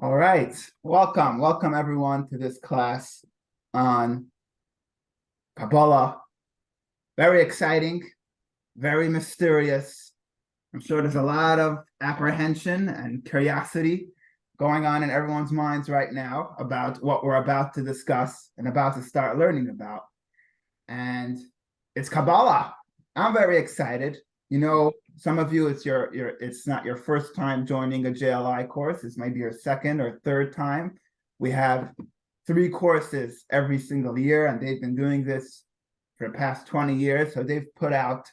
All right, welcome everyone to this class on Kabbalah. Very exciting, very mysterious. I'm sure there's a lot of apprehension and curiosity going on in everyone's minds right now about what we're about to discuss and about to start learning about. And it's Kabbalah. I'm very excited. You know, some of you, it's not your first time joining a JLI course. It's maybe your second or third time. We have 3 courses every single year, and they've been doing this for the past 20 years. So they've put out,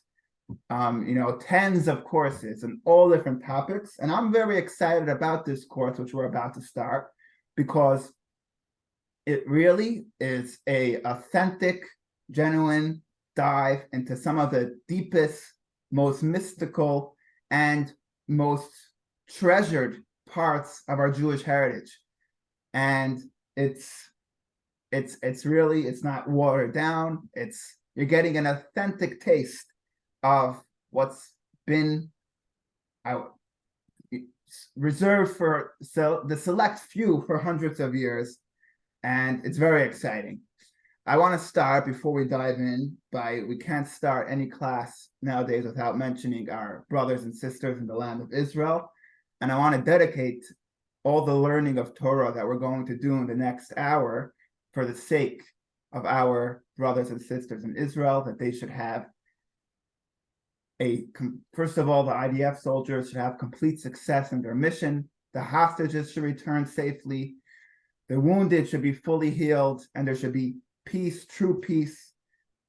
tens of courses on all different topics. And I'm very excited about this course, which we're about to start, because it really is a authentic, genuine dive into some of the deepest, most mystical, and most treasured parts of our Jewish heritage. And it's not watered down. You're getting an authentic taste of what's been reserved for the select few for hundreds of years. And it's very exciting. I want to start before we dive in we can't start any class nowadays without mentioning our brothers and sisters in the land of Israel. And I want to dedicate all the learning of Torah that we're going to do in the next hour for the sake of our brothers and sisters in Israel, that they should have first of all, the IDF soldiers should have complete success in their mission. The hostages should return safely. The wounded should be fully healed, and there should be peace, true peace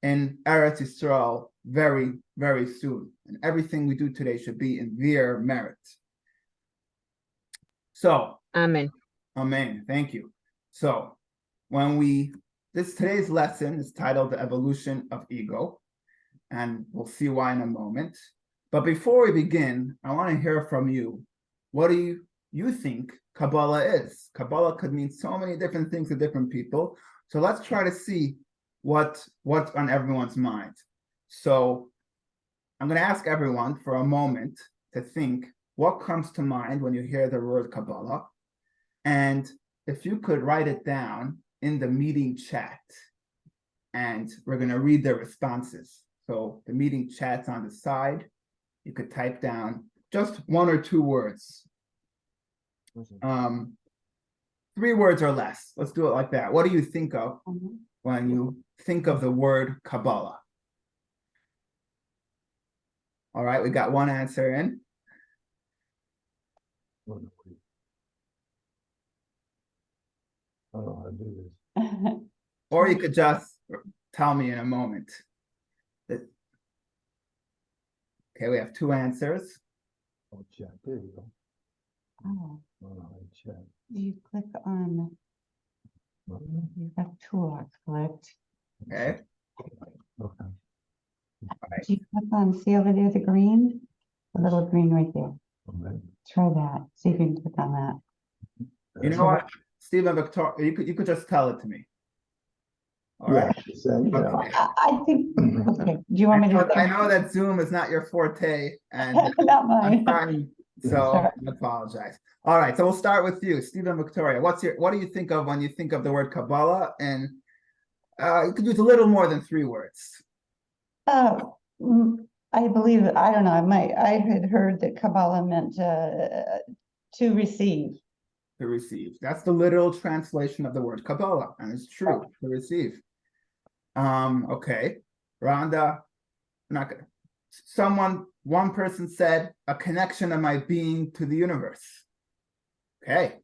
in Eretz Yisrael very, very soon. And everything we do today should be in their merit. So, Amen. Amen. Thank you. So, today's lesson is titled The Evolution of Ego, and we'll see why in a moment. But before we begin, I want to hear from you. What do you think Kabbalah is? Kabbalah could mean so many different things to different people. So let's try to see what's on everyone's mind. So I'm going to ask everyone for a moment to think what comes to mind when you hear the word Kabbalah. And if you could write it down in the meeting chat, and we're going to read the responses. So the meeting chat's on the side. You could type down just 1 or 2 words. 3 words or less. Let's do it like that. What do you think of when you think of the word Kabbalah? All right, we got 1 answer in. I don't know how to do this. Or you could just tell me in a moment. Okay, we have 2 answers. Oh, chat. There you go. Oh, Chat. you click on, you've got toolbox clicked. Okay. Okay. Do you click on, see over there, the green? The little green right there. Okay. Try that. See if you can click on that. You know what, Stephen, Victoria, you could just tell it to me. All right. Yeah. Okay. I think, okay, do you want me to? I know that Zoom is not your forte, and Not I'm mine. trying, so Sorry. I apologize. All right, so we'll start with you, Stephen, Victoria. What do you think of when you think of the word Kabbalah? And you could use a little more than 3 words. I believe, I don't know, I had heard that Kabbalah meant to receive. To receive. That's the literal translation of the word Kabbalah, and it's true, to receive. Okay, Rhonda, one person said, a connection of my being to the universe. Okay,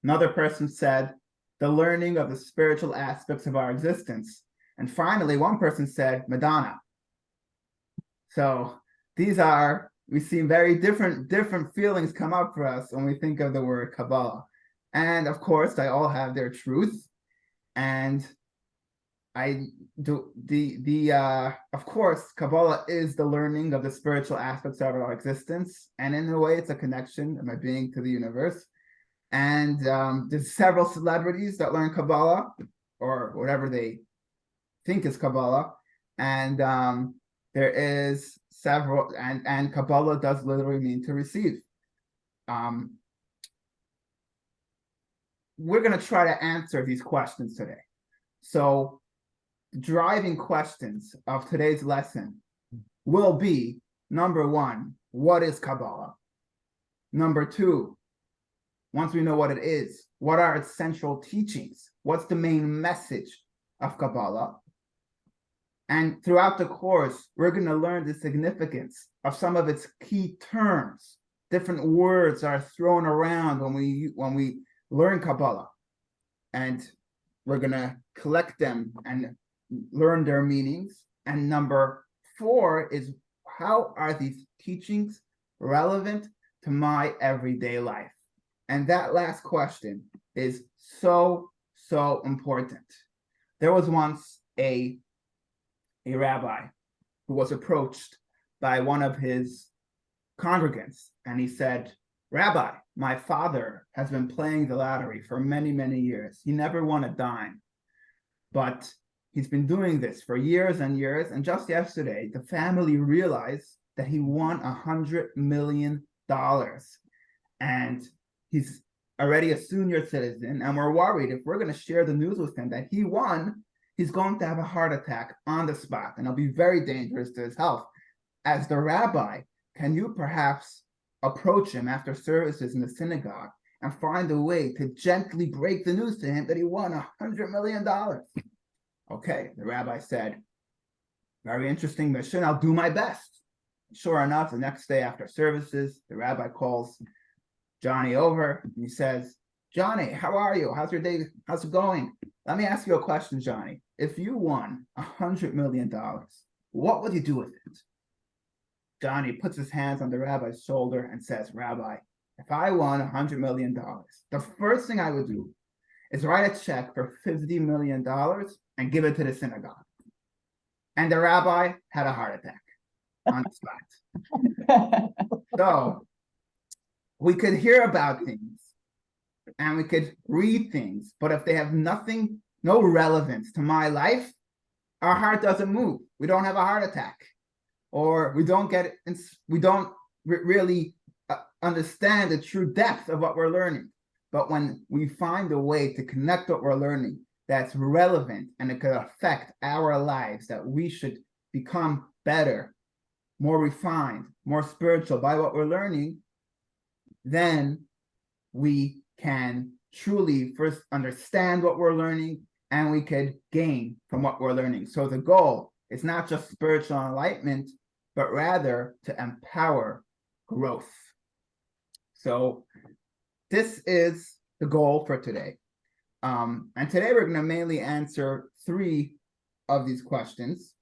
another person said, the learning of the spiritual aspects of our existence. And finally, one person said, Madonna. So we see very different feelings come up for us when we think of the word Kabbalah. And of course, they all have their truth. And of course, Kabbalah is the learning of the spiritual aspects of our existence. And in a way, it's a connection of my being to the universe. And there's several celebrities that learn Kabbalah, or whatever they think is Kabbalah. And there is several, and Kabbalah does literally mean to receive. we're going to try to answer these questions today. So the driving questions of today's lesson will be, number one, what is Kabbalah? Number two, once we know what it is, what are its central teachings? What's the main message of Kabbalah? And throughout the course, we're going to learn the significance of some of its key terms. Different words are thrown around when we learn Kabbalah, and we're going to collect them and learn their meanings. And number four is, how are these teachings relevant to my everyday life? And that last question is so important. There was once a rabbi who was approached by one of his congregants, and he said, "Rabbi, my father has been playing the lottery for many years. He never won a dime, but he's been doing this for years and years. And just yesterday, the family realized that he won $100 million. And he's already a senior citizen. And we're worried if we're going to share the news with him that he won, he's going to have a heart attack on the spot. And it'll be very dangerous to his health. As the rabbi, can you perhaps approach him after services in the synagogue and find a way to gently break the news to him that he won $100 million? Okay, the rabbi said, very interesting mission. I'll do my best. Sure enough, the next day after services, the rabbi calls Johnny over and he says, "Johnny, how are you? How's your day? How's it going? Let me ask you a question, Johnny. If you won $100 million, what would you do with it?" Johnny puts his hands on the rabbi's shoulder and says, "Rabbi, if I won $100 million, the first thing I would do is write a check for $50 million and give it to the synagogue." And the rabbi had a heart attack on the spot. So we could hear about things and we could read things, but if they have no relevance to my life, our heart doesn't move. We don't have a heart attack, or we don't really understand the true depth of what we're learning. But when we find a way to connect what we're learning that's relevant and it could affect our lives, that we should become better, more refined, more spiritual by what we're learning, then we can truly first understand what we're learning and we could gain from what we're learning. So the goal is not just spiritual enlightenment, but rather to empower growth. So this is the goal for today. And today we're going to mainly answer 3 of these questions,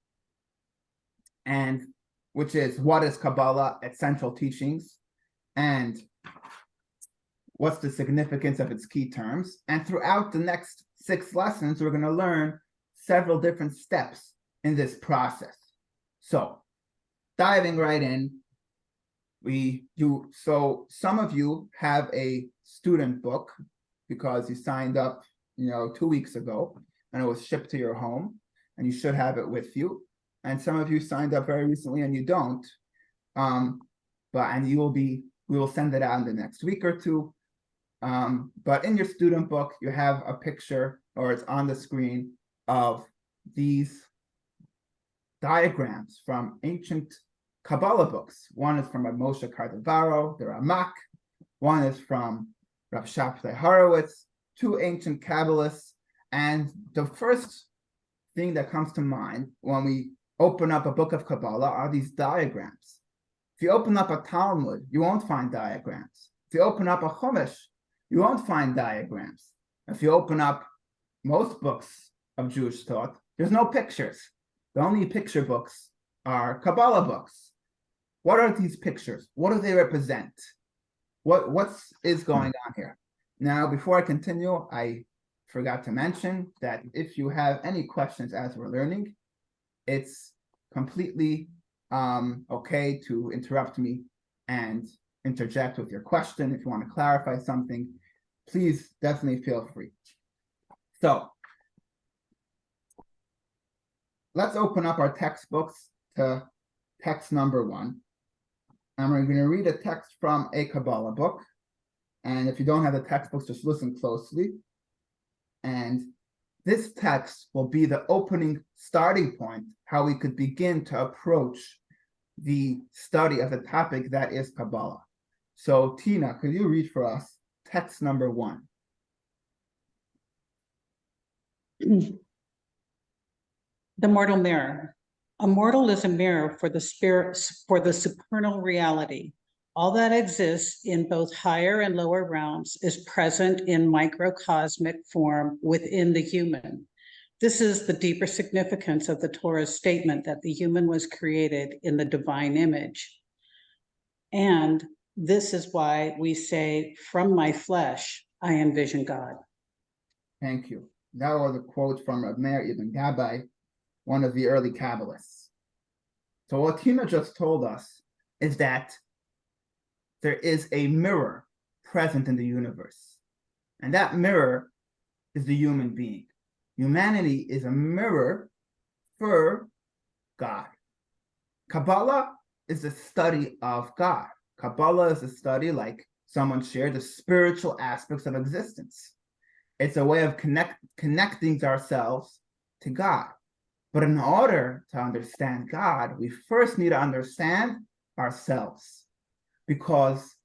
and which is, what is Kabbalah, its central teachings, and what's the significance of its key terms. And throughout the next 6 lessons, we're going to learn several different steps in this process. So diving right in, so some of you have a student book because you signed up 2 weeks ago and it was shipped to your home, and you should have it with you. And some of you signed up very recently and you don't, we will send it out in the next week or 2. But in your student book, you have a picture, or it's on the screen, of these diagrams from ancient Kabbalah books. One is from Moshe Cardavaro, the Ramak. One is from Rav Shabtai Horowitz, 2 ancient Kabbalists. And the first thing that comes to mind when we open up a book of Kabbalah are these diagrams. If you open up a Talmud, you won't find diagrams. If you open up a Chumash, you won't find diagrams. If you open up most books of Jewish thought, there's no pictures. The only picture books are Kabbalah books. What are these pictures? What do they represent? What is going on here? Now, before I continue, I forgot to mention that if you have any questions as we're learning, it's completely okay to interrupt me and interject with your question. If you want to clarify something, please definitely feel free. So let's open up our textbooks to text number 1. And we're going to read a text from a Kabbalah book. And if you don't have the textbooks, just listen closely. And this text will be the opening starting point, how we could begin to approach the study of the topic that is Kabbalah. So Tina, could you read for us text number 1? The mortal mirror. A mortal is a mirror for the spirit, for the supernal reality. All that exists in both higher and lower realms is present in microcosmic form within the human. This is the deeper significance of the Torah's statement that the human was created in the divine image. And this is why we say, from my flesh, I envision God. Thank you. That was a quote from Reb Meir Ibn Gabbai, one of the early Kabbalists. So what Tina just told us is that there is a mirror present in the universe. And that mirror is the human being. Humanity is a mirror for God. Kabbalah is the study of God. Kabbalah is a study, like someone shared, the spiritual aspects of existence. It's a way of connecting ourselves to God. But in order to understand God, we first need to understand ourselves, because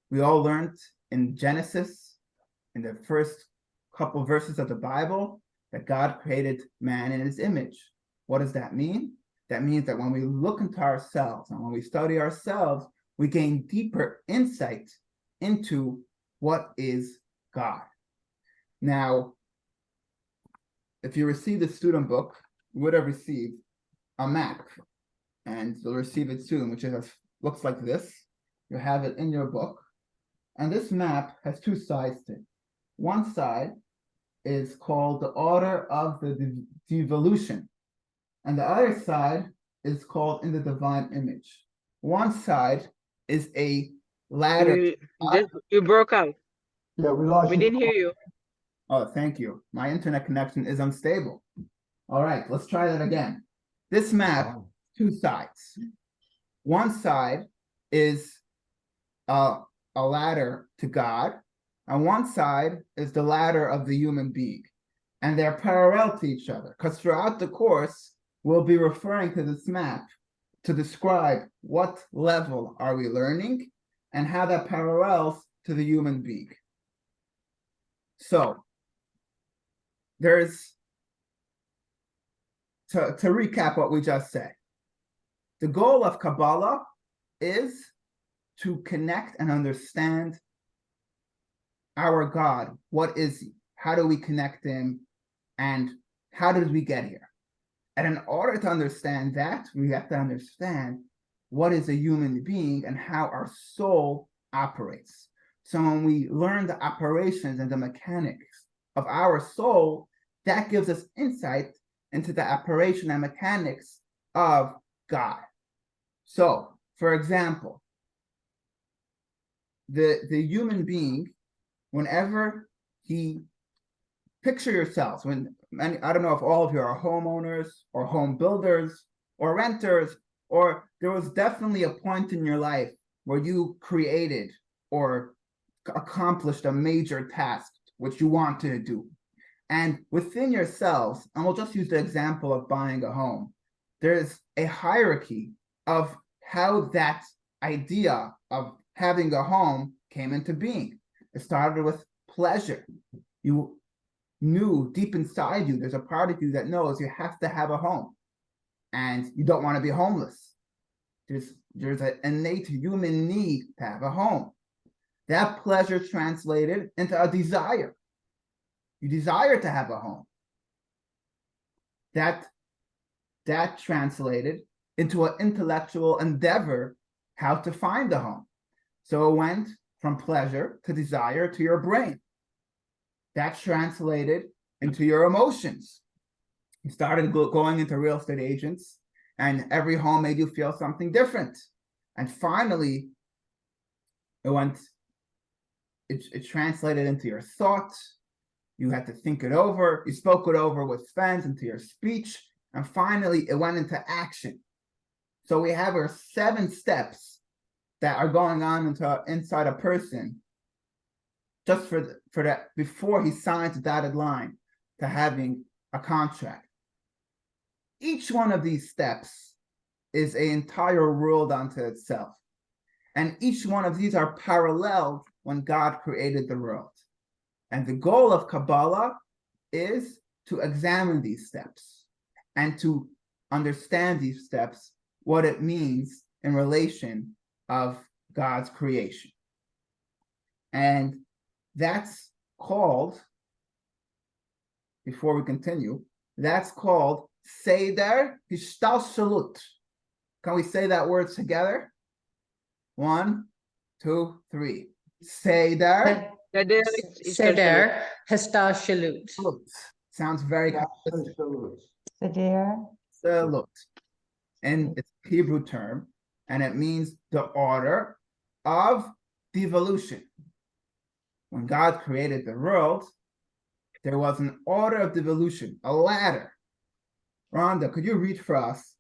we all learned in Genesis, in the first couple verses of the Bible, that God created man in his image. What does that mean? That means that when we look into ourselves and when we study ourselves, we gain deeper insight into what is God. Now, if you receive the student book, you would have received a map, and you'll receive it soon, which looks like this. You have it in your book, and this map has 2 sides to it. One side is called the order of the devolution, and the other side is called in the divine image. One side is a ladder. You broke out. Yeah, we lost We you. didn't hear you. Oh, thank you. My internet connection is unstable. All right, let's try that again. This map, 2 sides. One side is a ladder to God, and one side is the ladder of the human being. And they're parallel to each other, because throughout the course, we'll be referring to this map to describe what level are we learning and how that parallels to the human being. So, there's, to recap what we just said, the goal of Kabbalah is to connect and understand our God. What is he? How do we connect him? And how did we get here? And in order to understand that, we have to understand what is a human being and how our soul operates. So when we learn the operations and the mechanics of our soul, that gives us insight into the operation and mechanics of God. So, for example, the human being, whenever he, picture yourselves, I don't know if all of you are homeowners or home builders or renters, or there was definitely a point in your life where you created or accomplished a major task which you wanted to do. And within yourselves, and we'll just use the example of buying a home, there's a hierarchy of how that idea of having a home came into being. It started with pleasure. You knew deep inside you, there's a part of you that knows you have to have a home and you don't want to be homeless. There's an innate human need to have a home. That pleasure translated into a desire. You desire to have a home. That translated into an intellectual endeavor how to find a home. So it went from pleasure to desire to your brain. That translated into your emotions. You started going into real estate agents, and every home made you feel something different. And finally, it translated into your thoughts. You had to think it over. You spoke it over with friends into your speech. And finally, it went into action. So we have our 7 steps that are going on inside a person just for that, before he signs the dotted line to having a contract. Each one of these steps is an entire world unto itself. And each one of these are paralleled when God created the world. And the goal of Kabbalah is to examine these steps and to understand these steps, what it means in relation of God's creation. And that's called, before we continue, that's called Seder Hishtalshalut. Can we say that word together? 1, 2, 3. Seder. Seder Hishtalshalut. Sounds very Kabbalistic. Seder. And it's a Hebrew term, and it means the order of devolution. When God created the world, there was an order of devolution, a ladder. Rhonda, could you read for us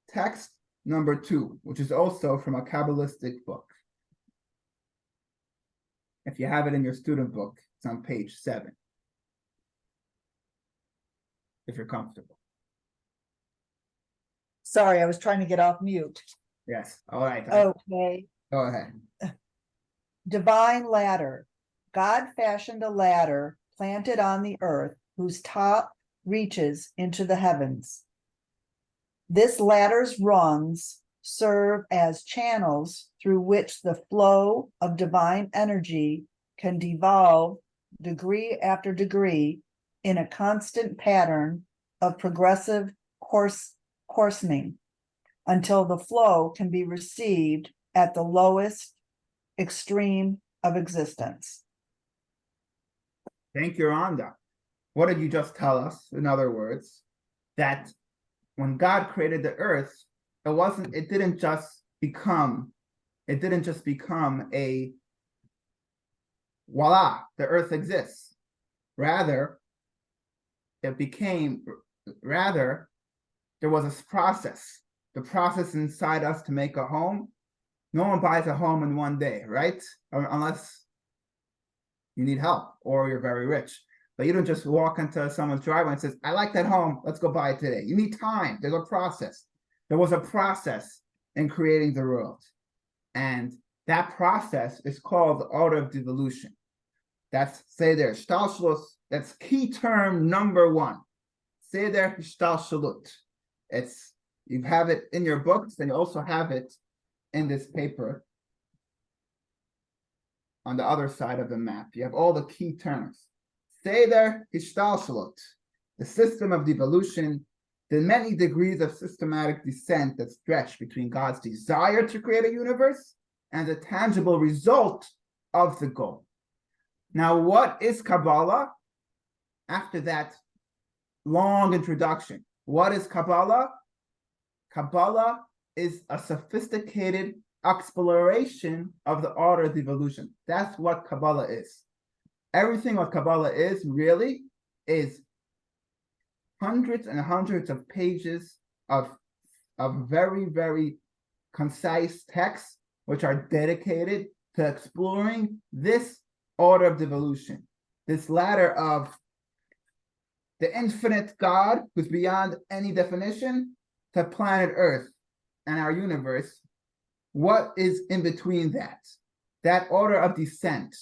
text number 2, which is also from a Kabbalistic book? If you have it in your student book, it's on page 7. If you're comfortable. Sorry, I was trying to get off mute. Yes, all right. Okay, Go ahead. divine ladder. God fashioned a ladder planted on the earth whose top reaches into the heavens. This ladder's rungs serve as channels through which the flow of divine energy can devolve degree after degree in a constant pattern of progressive coarsening until the flow can be received at the lowest extreme of existence. Thank you, Rhonda. What did you just tell us? In other words, that when God created the earth, it didn't just become a voila, the earth exists. Rather, there was a process. The process inside us to make a home. No one buys a home in one day, right? Unless you need help or you're very rich. But you don't just walk into someone's driveway and says, I like that home, let's go buy it today. You need time. There's a process. There was a process in creating the world. And that process is called the order of devolution. That's Seder Hishtalshalut. That's key term number 1. Seder Hishtalshalut. You have it in your books, and you also have it in this paper on the other side of the map. You have all the key terms. Seder Hishtalshalut, the system of devolution, the many degrees of systematic descent that stretch between God's desire to create a universe and the tangible result of the goal. Now, what is Kabbalah? After that long introduction, what is Kabbalah? Kabbalah is a sophisticated exploration of the order of evolution. That's what Kabbalah is. Everything what Kabbalah is really is hundreds and hundreds of pages of very, very concise texts which are dedicated to exploring this order of devolution, this ladder of the infinite God who's beyond any definition to planet Earth and our universe. What is in between that? That order of descent,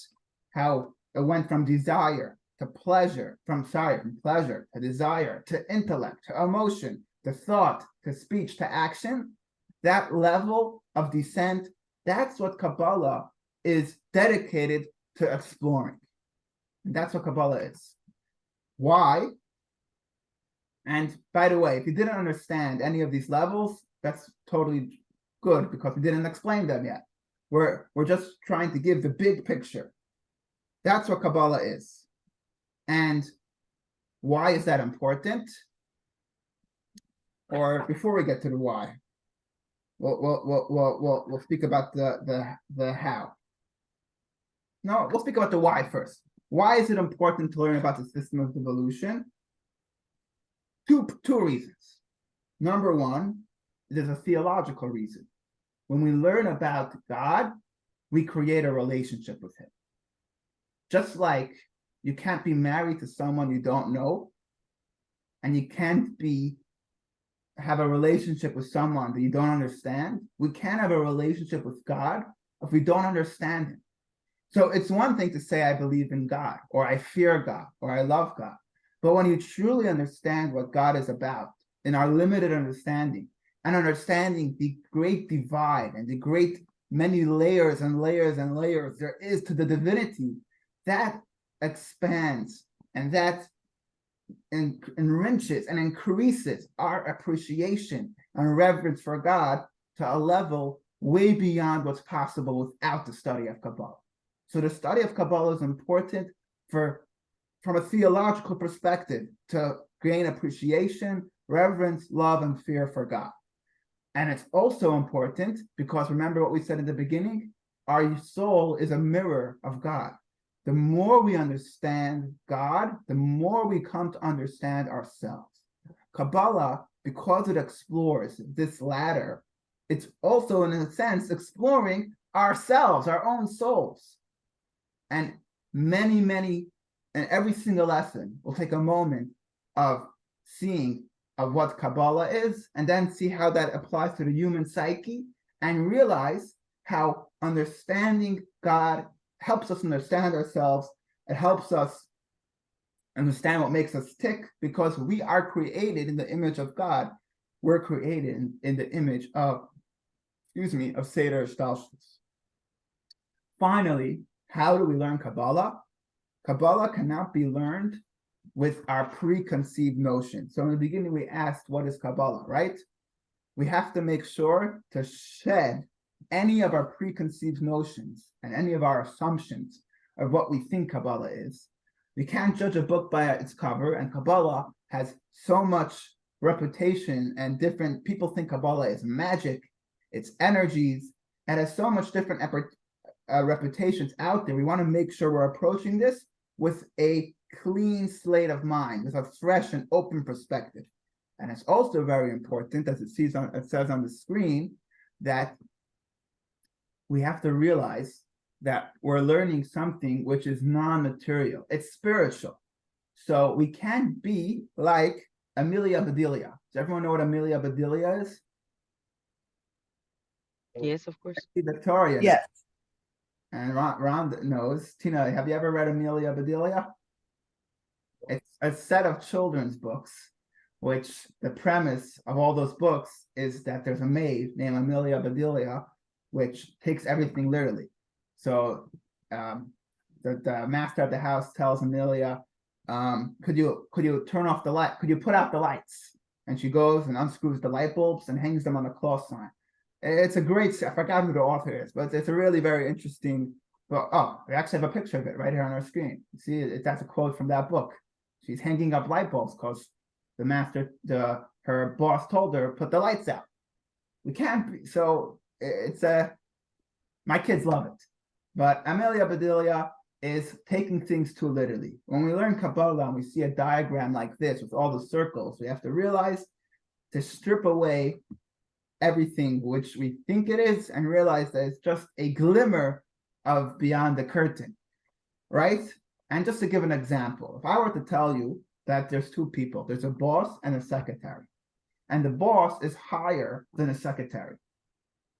how it went from desire to pleasure, from pleasure to desire, to intellect, to emotion, to thought, to speech, to action. That level of descent, that's what Kabbalah is dedicated to exploring. And that's what Kabbalah is. Why? And by the way, if you didn't understand any of these levels, that's totally good because we didn't explain them yet. We're just trying to give the big picture. That's what Kabbalah is. And why is that important? Or before we get to the why, we'll speak about the how. No, we'll speak about the why first. Why is it important to learn about the system of devolution? Two reasons. Number one, there's a theological reason. When we learn about God, we create a relationship with him. Just like you can't be married to someone you don't know, and you can't have a relationship with someone that you don't understand. We can't have a relationship with God if we don't understand him. So it's one thing to say, I believe in God, or I fear God, or I love God. But when you truly understand what God is about, in our limited understanding, and understanding the great divide and the great many layers and layers and layers there is to the divinity, that expands and that enriches and increases our appreciation and reverence for God to a level way beyond what's possible without the study of Kabbalah. So the study of Kabbalah is important from a theological perspective to gain appreciation, reverence, love, and fear for God. And it's also important because remember what we said in the beginning, our soul is a mirror of God. The more we understand God, the more we come to understand ourselves. Kabbalah, because it explores this ladder, it's also in a sense exploring ourselves, our own souls. And and every single lesson will take a moment of seeing of what Kabbalah is, and then see how that applies to the human psyche, and realize how understanding God helps us understand ourselves. It helps us understand what makes us tick, because we are created in the image of God. We're created in the image of, of Seder Stalshus. Finally, how do we learn Kabbalah? Kabbalah cannot be learned with our preconceived notions. So in the beginning, we asked, what is Kabbalah, right? We have to make sure to shed any of our preconceived notions and any of our assumptions of what we think Kabbalah is. We can't judge a book by its cover, and Kabbalah has so much reputation, and different people think Kabbalah is magic, it's energies, and has so much different reputations out there. We want to make sure we're approaching this with a clean slate of mind, with a fresh and open perspective. And it's also very important, as it says on the screen, that we have to realize that we're learning something which is non-material. It's spiritual. So we can't be like Amelia Bedelia. Does everyone know what Amelia Bedelia is? Yes, of course. Victoria. Yes. And Ron knows. Tina, have you ever read Amelia Bedelia? It's a set of children's books, which the premise of all those books is that there's a maid named Amelia Bedelia, which takes everything literally. So the master of the house tells Amelia, could you turn off the light? Could you put out the lights? And she goes and unscrews the light bulbs and hangs them on the cloth sign. It's a great, I forgot who the author is, but it's a really very interesting book. Oh, we actually have a picture of it right here on our screen. See, that's a quote from that book. She's hanging up light bulbs because her boss told her, put the lights out. We can't be, so my kids love it. But Amelia Bedelia is taking things too literally. When we learn Kabbalah and we see a diagram like this with all the circles, we have to realize to strip away everything which we think it is and realize that it's just a glimmer of beyond the curtain, right? And just to give an example, if I were to tell you that there's two people, there's a boss and a secretary, and the boss is higher than a secretary,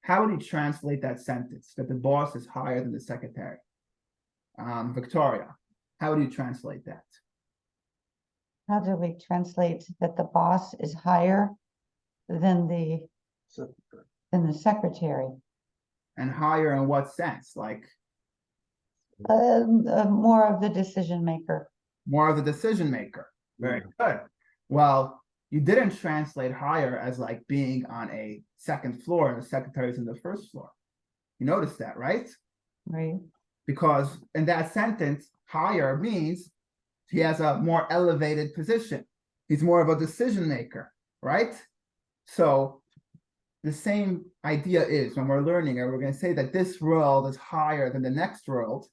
how would you translate that sentence, that the boss is higher than the secretary? Victoria, how would you translate that? How do we translate that the boss is higher than the secretary? And higher in what sense? Like more of the decision maker. more of the decision maker. Very good. Well, you didn't translate higher as like being on a second floor and the secretary's in the first floor. You notice that, right? Right. Because in that sentence, higher means he has a more elevated position. He's more of a decision maker, right? So the same idea is when we're learning, and we're going to say that this world is higher than the next world,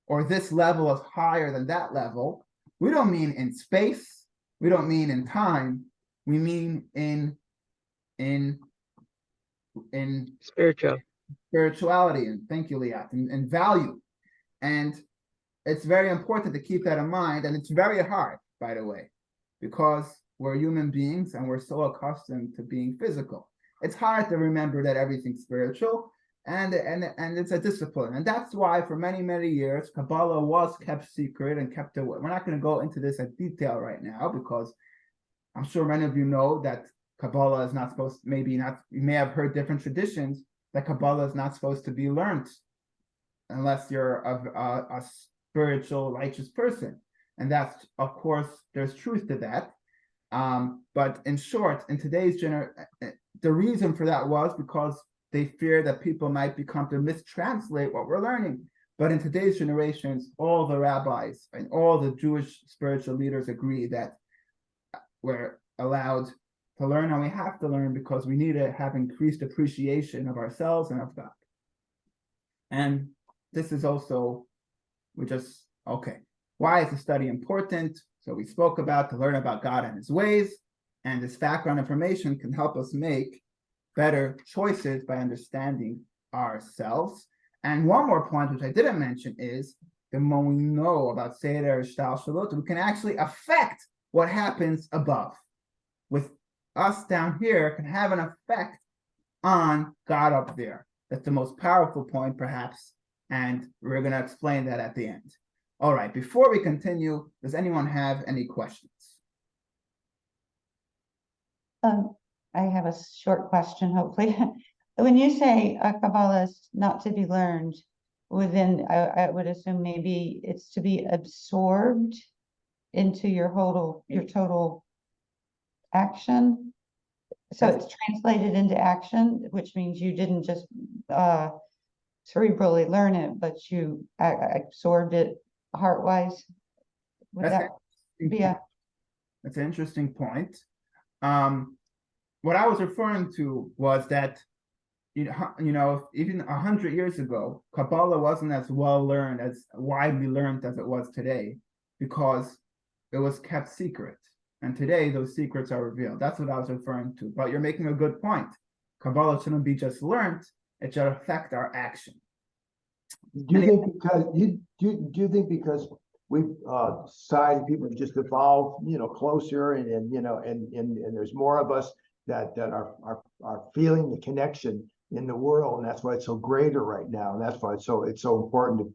or this level is higher than that level. We don't mean in space. We don't mean in time. We mean in Spiritual. spirituality, and thank you, Liat, and value. And it's very important to keep that in mind, and it's very hard, by the way, because we're human beings and we're so accustomed to being physical. It's hard to remember that everything's spiritual, and it's a discipline, and that's why for many years Kabbalah was kept secret and kept away. We're not going to go into this in detail right now because I'm sure many of you know that Kabbalah is not supposed to, maybe not, you may have heard different traditions that Kabbalah is not supposed to be learned unless you're a spiritual, righteous person. And that's, of course, there's truth to that. But in short, in today's the reason for that was because they fear that people might become to mistranslate what we're learning. But in today's generations, all the rabbis and all the Jewish spiritual leaders agree that we're allowed to learn, and we have to learn because we need to have increased appreciation of ourselves and of God. And this is also, okay. Why is the study important? So we spoke about to learn about God and his ways, and this background information can help us make better choices by understanding ourselves. And one more point, which I didn't mention, is that when we know about Seder Shtalshalut, we can actually affect what happens above. With us down here can have an effect on God up there. That's the most powerful point, perhaps, and we're going to explain that at the end. All right, before we continue, does anyone have any questions? I have a short question, hopefully. When you say Kabbalah is not to be learned within, I would assume maybe it's to be absorbed into your total action. So it's translated into action, which means you didn't just cerebrally learn it, but you absorbed it heart-wise. Would that be That's an interesting point. What I was referring to was that, you know, even 100 years ago, Kabbalah wasn't as well learned, as widely learned as it was today, because it was kept secret. And today, those secrets are revealed. That's what I was referring to. But you're making a good point. Kabbalah shouldn't be just learned; it should affect our action. Do you think because do you think because we've society, people have just evolved, closer, and there's more of us that are feeling the connection in the world, and that's why it's so greater right now, and that's why it's so important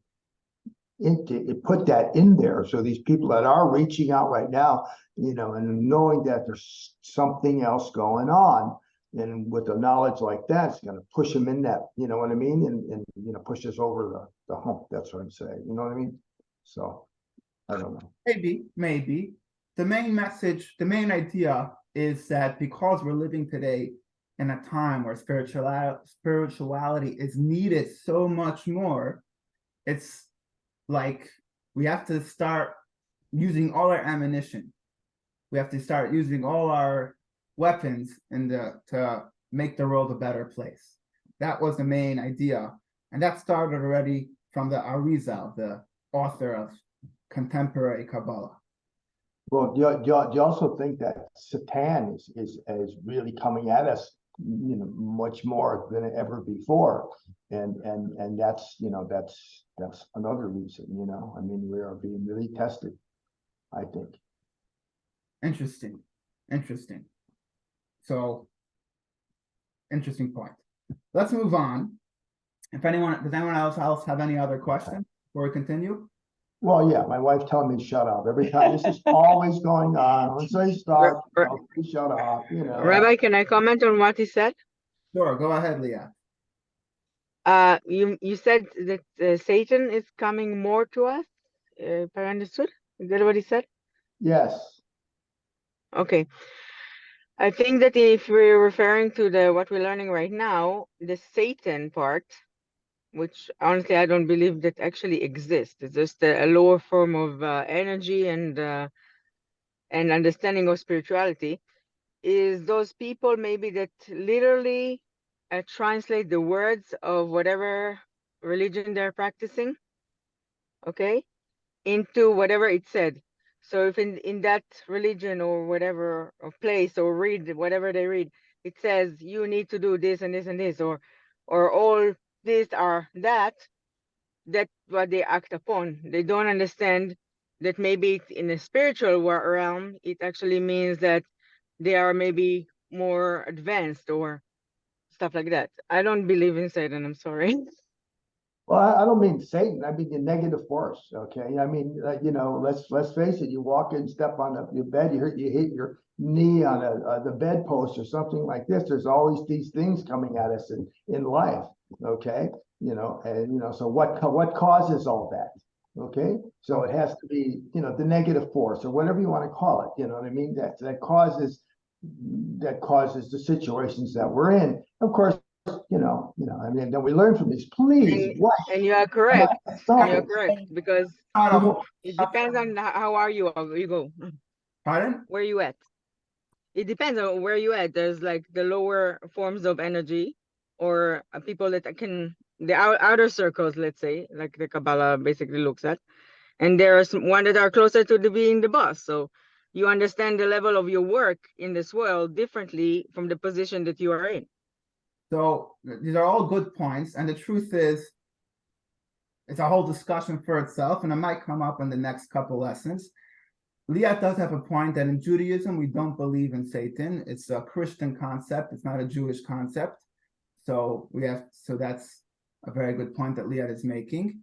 to put that in there, so these people that are reaching out right now, and knowing that there's something else going on, and with the knowledge like that, it's going to push them in that, you know what I mean, and push us over the hump. That's what I'm saying. You know what I mean? So I don't know. Maybe. The main message, the main idea is that because we're living today in a time where spirituality is needed so much more, it's like we have to start using all our ammunition. We have to start using all our weapons to make the world a better place. That was the main idea. And that started already from the Arizal, the author of contemporary Kabbalah. Well, do you also think that Satan is really coming at us, much more than ever before, and that's that's another reason. I mean, we are being really tested, I think. Interesting. So, interesting point. Let's move on. Does anyone else have any other questions before we continue? Well, yeah, my wife's telling me to shut up every time. This is always going on. Once I start, shut up. Rabbi, can I comment on what he said? Sure, go ahead, Leah. You said that Satan is coming more to us. If I understood, is that what he said? Yes. Okay. I think that if we're referring to what we're learning right now, the Satan part, which honestly I don't believe that actually exists. It's just a lower form of energy and understanding of spirituality. Is those people maybe that literally translate the words of whatever religion they're practicing, okay, into whatever it said. So if in that religion or whatever or place or read whatever they read, it says you need to do this and this and this, or all this or that, that's what they act upon. They don't understand that maybe in a spiritual realm, it actually means that they are maybe more advanced or stuff like that. I don't believe in Satan, I'm sorry. Well, I don't mean Satan. I mean the negative force. Okay. I mean, you know, let's face it. You walk in, step on your bed, you hit your knee on the bedpost or something like this. There's always these things coming at us in life. Okay. You know, and you know, so what causes all that? Okay. So it has to be, you know, the negative force or whatever you want to call it. You know what I mean? That causes the situations that we're in. Of course, I mean, then we learn from these. Please, what? And you are correct. Stop And you're it. correct because it depends on how are you. You go. Pardon? Where you at? It depends on where you at. There's like the lower forms of energy, or people that can the outer circles, let's say, like the Kabbalah basically looks at, and there's one that are closer to being the boss. So you understand the level of your work in this world differently from the position that you are in. So these are all good points, and the truth is, it's a whole discussion for itself, and it might come up in the next couple lessons. Liat does have a point that in Judaism, we don't believe in Satan. It's a Christian concept. It's not a Jewish concept. So that's a very good point that Liat is making.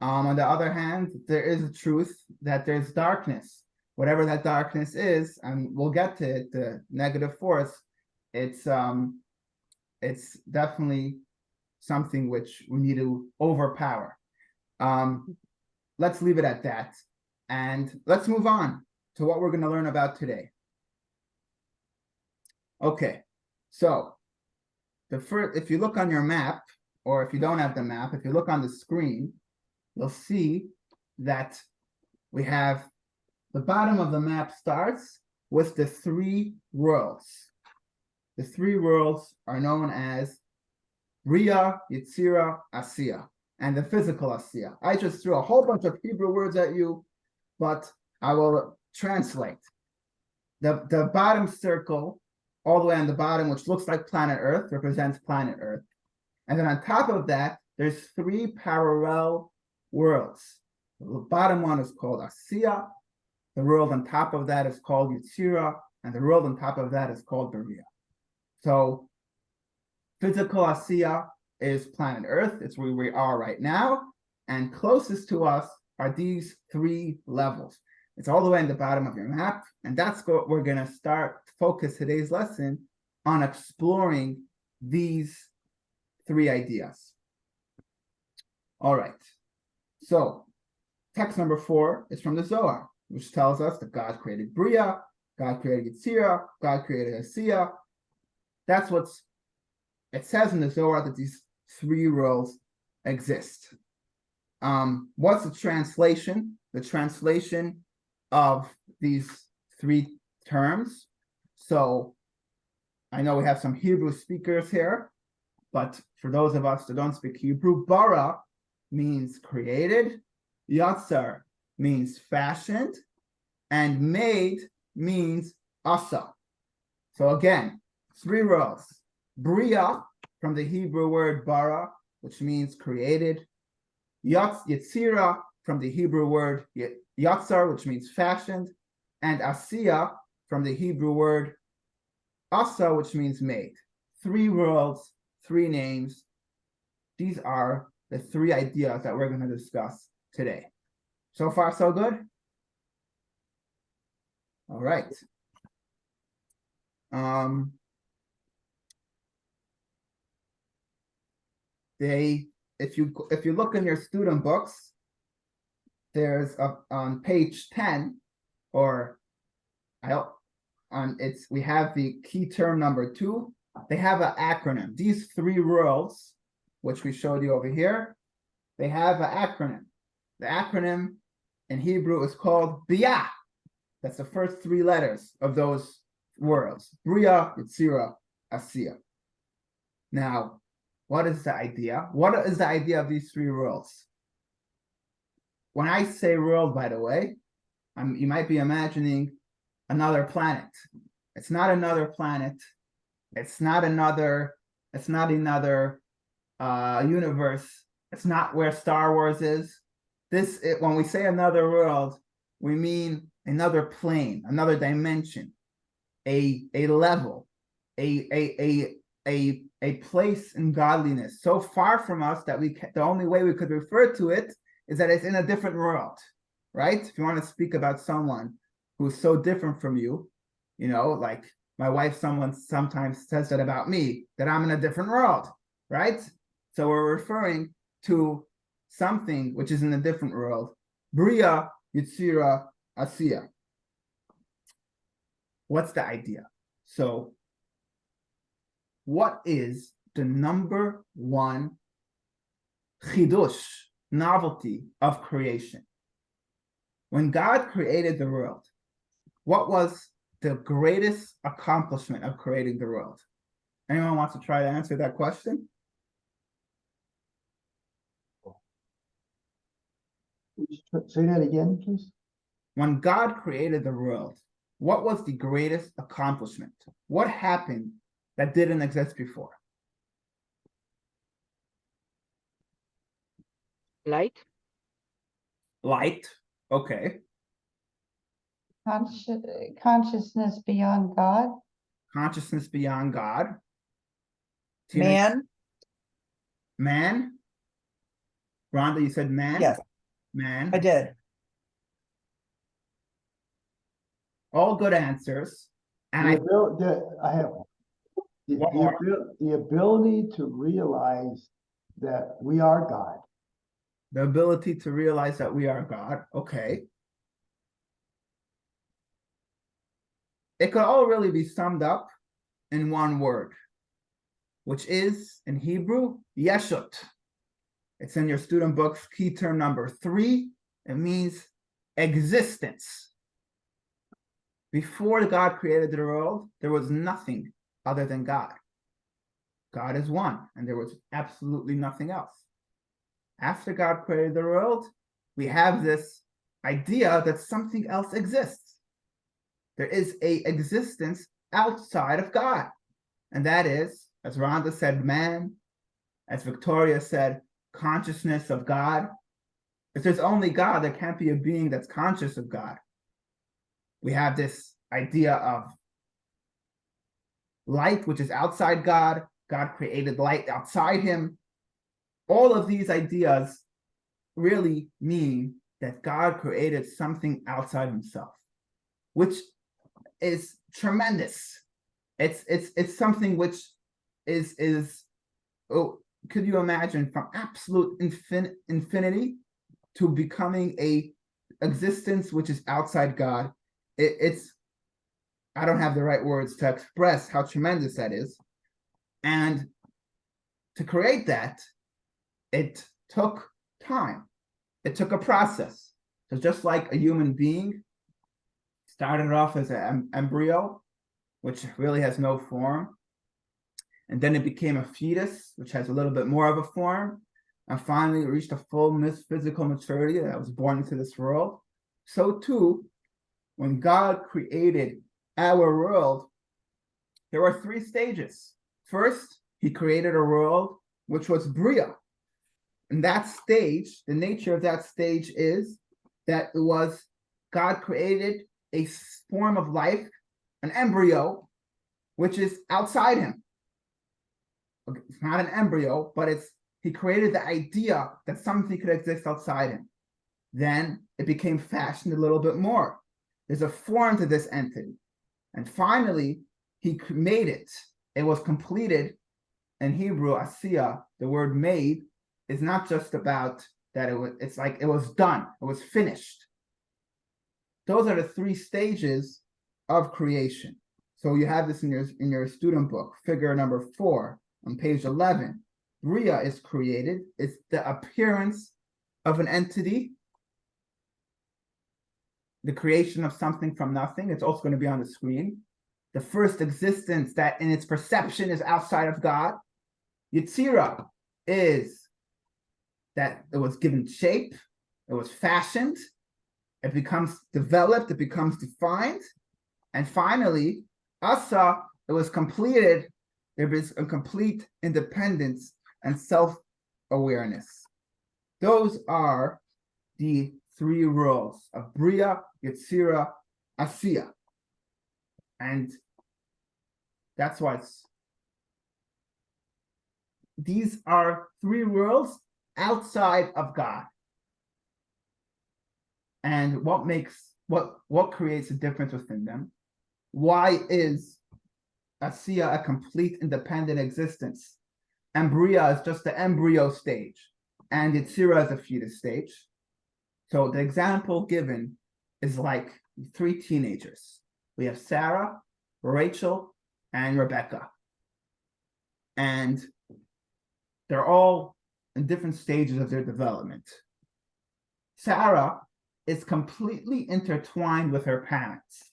On the other hand, there is a truth that there's darkness. Whatever that darkness is, and we'll get to it, the negative force, it's definitely something which we need to overpower. Let's leave it at that. And let's move on to what we're going to learn about today. Okay, so if you look on your map, or if you don't have the map, if you look on the screen, you'll see that we have the bottom of the map starts with the 3 worlds. The 3 worlds are known as Bria, Yetzira, Asiya, and the physical Asiya. I just threw a whole bunch of Hebrew words at you, but I will translate. The bottom circle, all the way on the bottom, which looks like planet Earth, represents planet Earth. And then on top of that, there's 3 parallel worlds. The bottom one is called Asiya. The world on top of that is called Yetzira, and the world on top of that is called Bria. So physical Asiya is planet Earth. It's where we are right now. And closest to us are these 3 levels. It's all the way in the bottom of your map. And that's what we're going to start to focus today's lesson on, exploring these 3 ideas. All right. So text number 4 is from the Zohar, which tells us that God created Bria, God created Yetzira, God created Asiya. That's it says in the Zohar, that these 3 worlds exist. What's the translation? The translation of these 3 terms. So I know we have some Hebrew speakers here, but for those of us that don't speak Hebrew, bara means created, yatsar means fashioned, and made means asa. So again, 3 worlds. Bria, from the Hebrew word bara, which means created. Yetzira, from the Hebrew word yatsar, which means fashioned. And asiya, from the Hebrew word asa, which means made. 3 worlds, 3 names. These are the 3 ideas that we're going to discuss today. So far, so good? All right. If you look in your student books, there's on page 10, we have the key term number 2. They have an acronym. These 3 worlds, which we showed you over here, they have an acronym. The acronym in Hebrew is called Bia. That's the first 3 letters of those worlds: Bria, Yetzira, Asiya. Now, what is the idea? What is the idea of these 3 worlds? When I say world, by the way, you might be imagining another planet. It's not another planet. It's not another universe. It's not where Star Wars is. When we say another world, we mean another plane, another dimension, a level, a place in godliness so far from us that the only way we could refer to it is that it's in a different world, right? If you want to speak about someone who's so different from you, like my wife, sometimes says that about me, that I'm in a different world, right? So we're referring to something which is in a different world. Bria, Yitzira, Asiya. What's the idea? So what is the number one chidush, novelty of creation? When God created the world, what was the greatest accomplishment of creating the world? Anyone wants to try to answer that question? Say that again, please. When God created the world, what was the greatest accomplishment? What happened that didn't exist before? Light. Light. Okay. Consciousness beyond God. Consciousness beyond God. Man, Man. Rhonda, you said man? yes, Man. I did. All good answers. And The ability to realize that we are God. the ability to realize that we are God. Okay. It could all really be summed up in one word, which is in Hebrew, yeshut. It's in your student books, key term number 3. It means existence. Before God created the world, there was nothing other than God. God is one, and there was absolutely nothing else. After God created the world, we have this idea that something else exists. There is an existence outside of God. And that is, as Rhonda said, man, as Victoria said, consciousness of God. If there's only God, there can't be a being that's conscious of God. We have this idea of light, which is outside God. God created light outside him. All of these ideas really mean that God created something outside himself, which is tremendous. It's something which is could you imagine, from absolute infinity to becoming a existence which is outside God? It's I don't have the right words to express how tremendous that is. And to create that, it took time. It took a process. So just like a human being started off as an embryo, which really has no form, and then it became a fetus, which has a little bit more of a form, and finally reached a full physical maturity that was born into this world. So too, when God created our world, there were 3 stages. First, he created a world which was Bria. And that stage, the nature of that stage is that it was God created a form of life, an embryo, which is outside him. It's not an embryo, but he created the idea that something could exist outside him. Then it became fashioned a little bit more. There's a form to this entity. And finally, he made it. It was completed. In Hebrew, asiya, the word made, is not just about that it's like it was done, it was finished. Those are the 3 stages of creation. So you have this in your student book, figure number 4 on page 11. Bria is created. It's the appearance of an entity, the creation of something from nothing. It's also going to be on the screen. The first existence that in its perception is outside of God. Yetzira is that it was given shape, it was fashioned, it becomes developed, it becomes defined. And finally, Asa, it was completed. There is a complete independence and self-awareness. those are the three worlds of Bria, Yetzira, Asiya. And that's why these are three worlds outside of God. And what creates a difference within them? Why is Asiya a complete independent existence? And Bria is just the embryo stage, and Yetzira is a fetus stage. So the example given is like three teenagers. We have Sarah, Rachel, and Rebecca. And they're all in different stages of their development. Sarah is completely intertwined with her parents.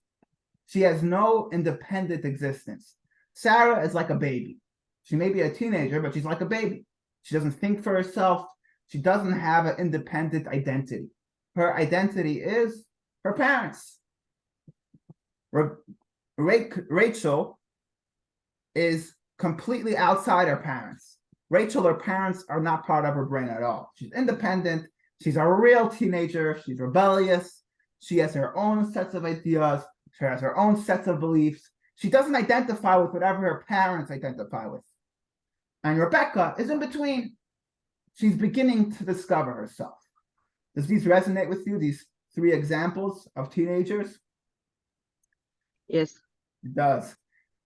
She has no independent existence. Sarah is like a baby. She may be a teenager, but she's like a baby. She doesn't think for herself. She doesn't have an independent identity. Her identity is her parents. Rachel is completely outside her parents. Rachel, her parents are not part of her brain at all. She's independent. She's a real teenager. She's rebellious. She has her own sets of ideas. She has her own sets of beliefs. She doesn't identify with whatever her parents identify with. And Rebecca is in between. She's beginning to discover herself. Does these resonate with you, these three examples of teenagers? Yes. It does.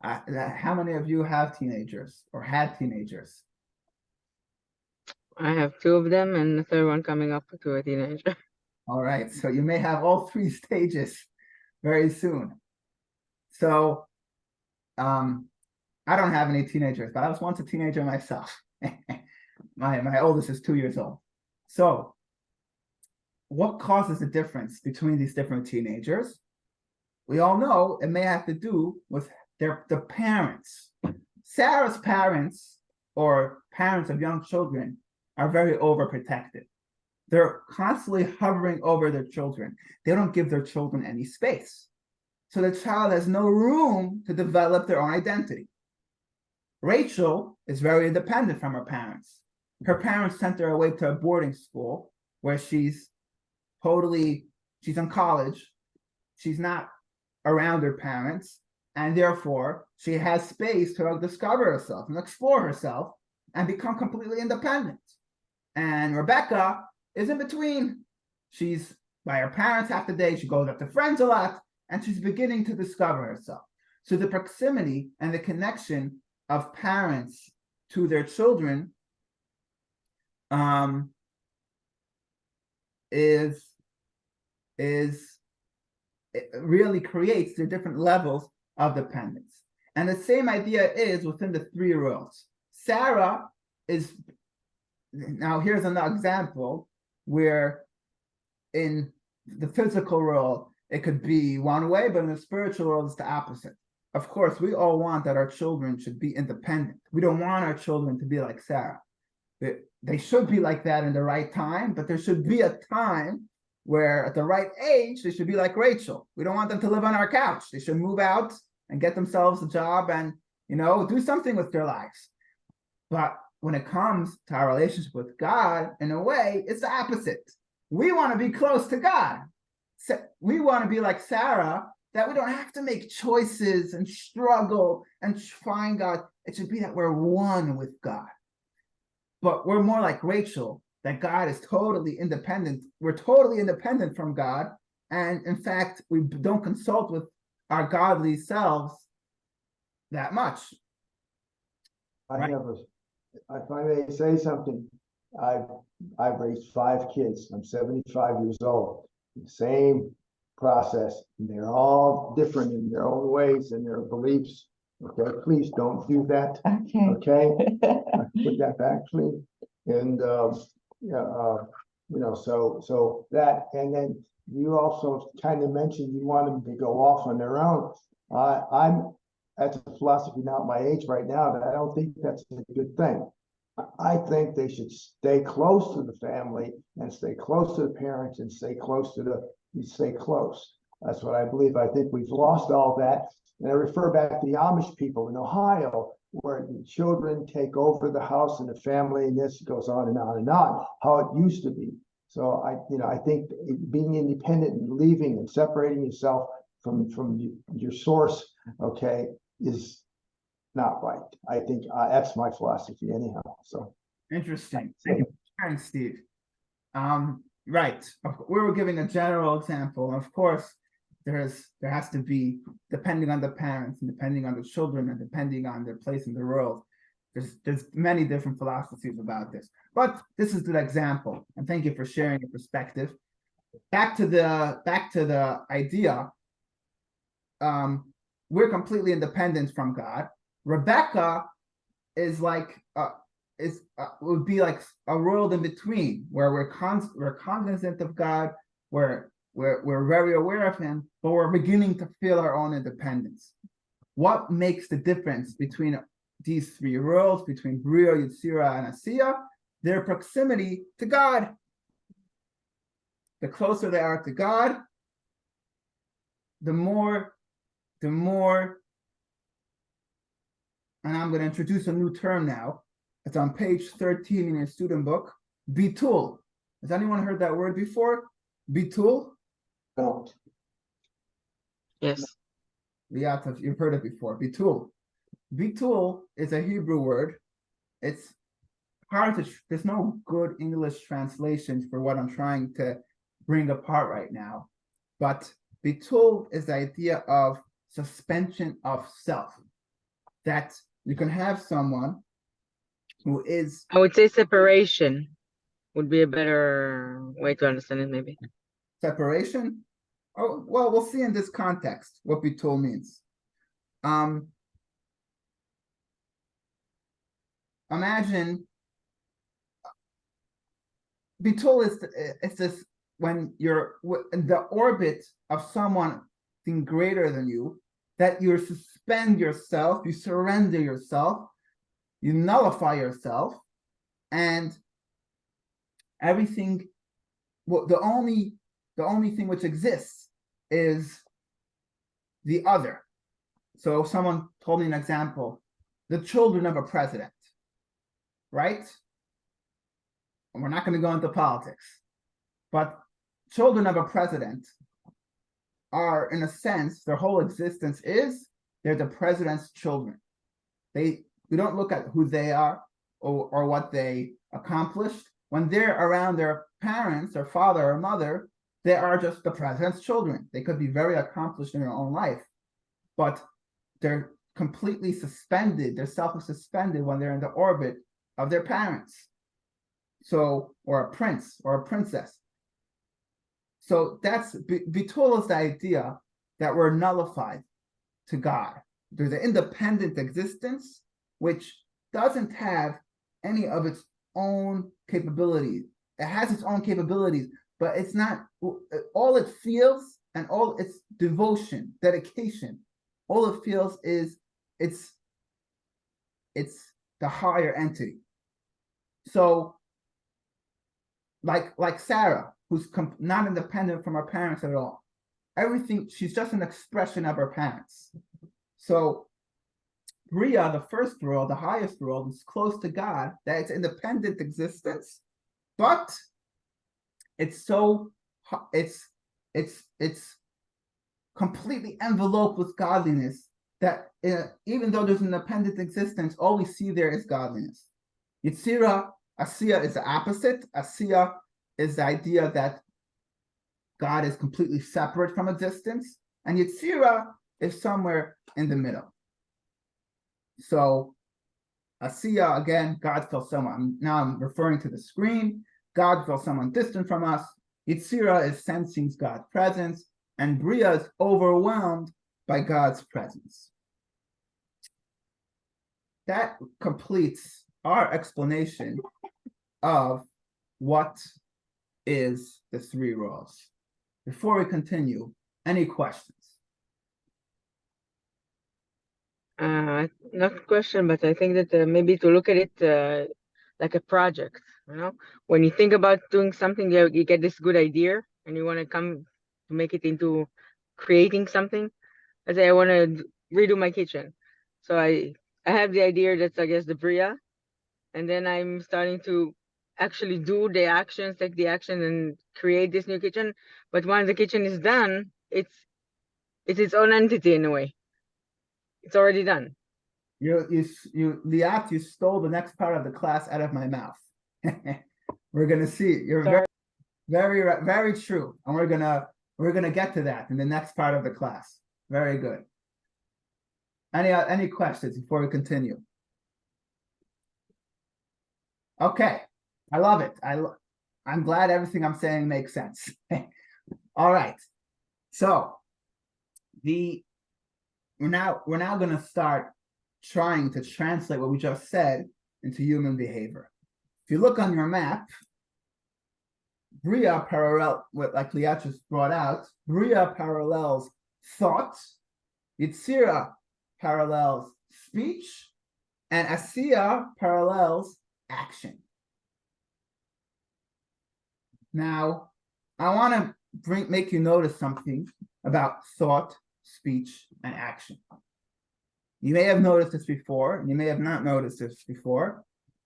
How many of you have teenagers or had teenagers? I have two of them and the third one coming up to a teenager. All right, so you may have all three stages very soon. So I don't have any teenagers, but I was once a teenager myself. My oldest is 2 years old. So what causes the difference between these different teenagers? We all know it may have to do with the parents. Sarah's parents, or parents of young children, are very overprotective. They're constantly hovering over their children. They don't give their children any space. So the child has no room to develop their own identity. Rachel is very independent from her parents. Her parents sent her away to a boarding school where she's in college. She's not around her parents, and therefore she has space to discover herself and explore herself and become completely independent. And Rebecca is in between. She's by her parents half the day. She goes up to friends a lot, and she's beginning to discover herself. So the proximity and the connection of parents to their children it really creates the different levels of dependence. And the same idea is within the three worlds. Sarah is, now here's another example where in the physical world, it could be one way, but in the spiritual world, it's the opposite. Of course, we all want that our children should be independent. We don't want our children to be like Sarah. They should be like that in the right time, but there should be a time where at the right age, they should be like Rachel. We don't want them to live on our couch. They should move out and get themselves a job and, do something with their lives. But when it comes to our relationship with God, in a way, it's the opposite. We want to be close to God. So we want to be like Sarah, that we don't have to make choices and struggle and find God. It should be that we're one with God. But we're more like Rachel, that God is totally independent. We're totally independent from God. And in fact, we don't consult with our godly selves that much. If I may say something, I've raised 5 kids. I'm 75 years old. Same process. And they're all different in their own ways and their beliefs. Okay, please don't do that. Okay, put that back, please. And so that, and then you also kind of mentioned you want them to go off on their own. That's a philosophy not my age right now, that I don't think that's a good thing. I think they should stay close to the family and stay close to the parents and stay close. That's what I believe. I think we've lost all that. And I refer back to the Amish people in Ohio. where the children take over the house and the family, and this goes on and on and on, how it used to be. So I think being independent and leaving and separating yourself from your source, okay, is not right. I think that's my philosophy anyhow. So Interesting. Thank you for sharing, Steve. Right. We were giving a general example. Of course, there has to be, depending on the parents and depending on the children and depending on their place in the world, there's many different philosophies about this. But this is the example, and thank you for sharing your perspective. Back to the idea. We're completely independent from God. Rebecca is like would be like a world in between, where we're cognizant of God, we're very aware of Him, but we're beginning to feel our own independence. What makes the difference between these three worlds, between Bria, Yetzirah, and Asiya? Their proximity to God. The closer they are to God, the more, and I'm going to introduce a new term now. It's on page 13 in your student book, bitul. Has anyone heard that word before? Bitul? no. Yes. You've heard it before. Bitul. Bitul is a Hebrew word. It's hard to, there's no good English translation for what I'm trying to bring apart right now. But bitul is the idea of suspension of self. That you can have someone who is, I would say separation would be a better way to understand it, maybe. separation. Oh, well, we'll see in this context what bitul means. Imagine bitul is this when you're in the orbit of someone greater than you, that you suspend yourself, you surrender yourself, you nullify yourself, and everything. Well, the only thing which exists is the other. So someone told me an example: the children of a president, right? And we're not going to go into politics, but children of a president are, in a sense, their whole existence is they're the president's children. We don't look at who they are or what they accomplished. When they're around their parents, their father or mother, they are just the president's children. They could be very accomplished in their own life, but they're completely suspended. Their self is suspended when they're in the orbit of their parents. So, or a prince or a princess. So that's bitul is the idea that we're nullified to God. There's an independent existence which doesn't have any of its own capabilities. It has its own capabilities, but it's not all it feels, and all its devotion, dedication, all it feels is it's the higher entity. So like Sarah, who's not independent from her parents at all. Everything, she's just an expression of her parents. So Bria, the first world, the highest world, is close to God, that it's independent existence, but it's completely enveloped with godliness, that even though there's an independent existence, all we see there is godliness. Yetzirah, Asiya is the opposite. Asiya is the idea that God is completely separate from existence, and Yetzirah is somewhere in the middle. So Asiya, again, God feels someone, now I'm referring to the screen, God feels someone distant from us. Yetzirah is sensing God's presence, and Bria is overwhelmed by God's presence. That completes our explanation of what is the three roles. Before we continue, any questions? Not a question, but I think that maybe to look at it like a project, you know? When you think about doing something, you get this good idea and you want to come to make it into creating something. Let's say I want to redo my kitchen. So I I have the idea that's, I guess, the Bria. And then I'm starting to actually do the actions, take the action and create this new kitchen. But once the kitchen is done, it's its own entity in a way. It's already done. Liat, you stole the next part of the class out of my mouth. We're gonna see. You're Sorry. very true, and we're gonna get to that in the next part of the class. Very good. Any questions before we continue? Okay, I love it. I'm glad everything I'm saying makes sense. All right, so we're now going to start trying to translate what we just said into human behavior. If you look on your map, Bria like Liat just brought out, Bria parallels thought, Yitzira parallels speech, and Asiya parallels action. Now, I want to make you notice something about thought, speech, and action. You may have noticed this before, and you may have not noticed this before,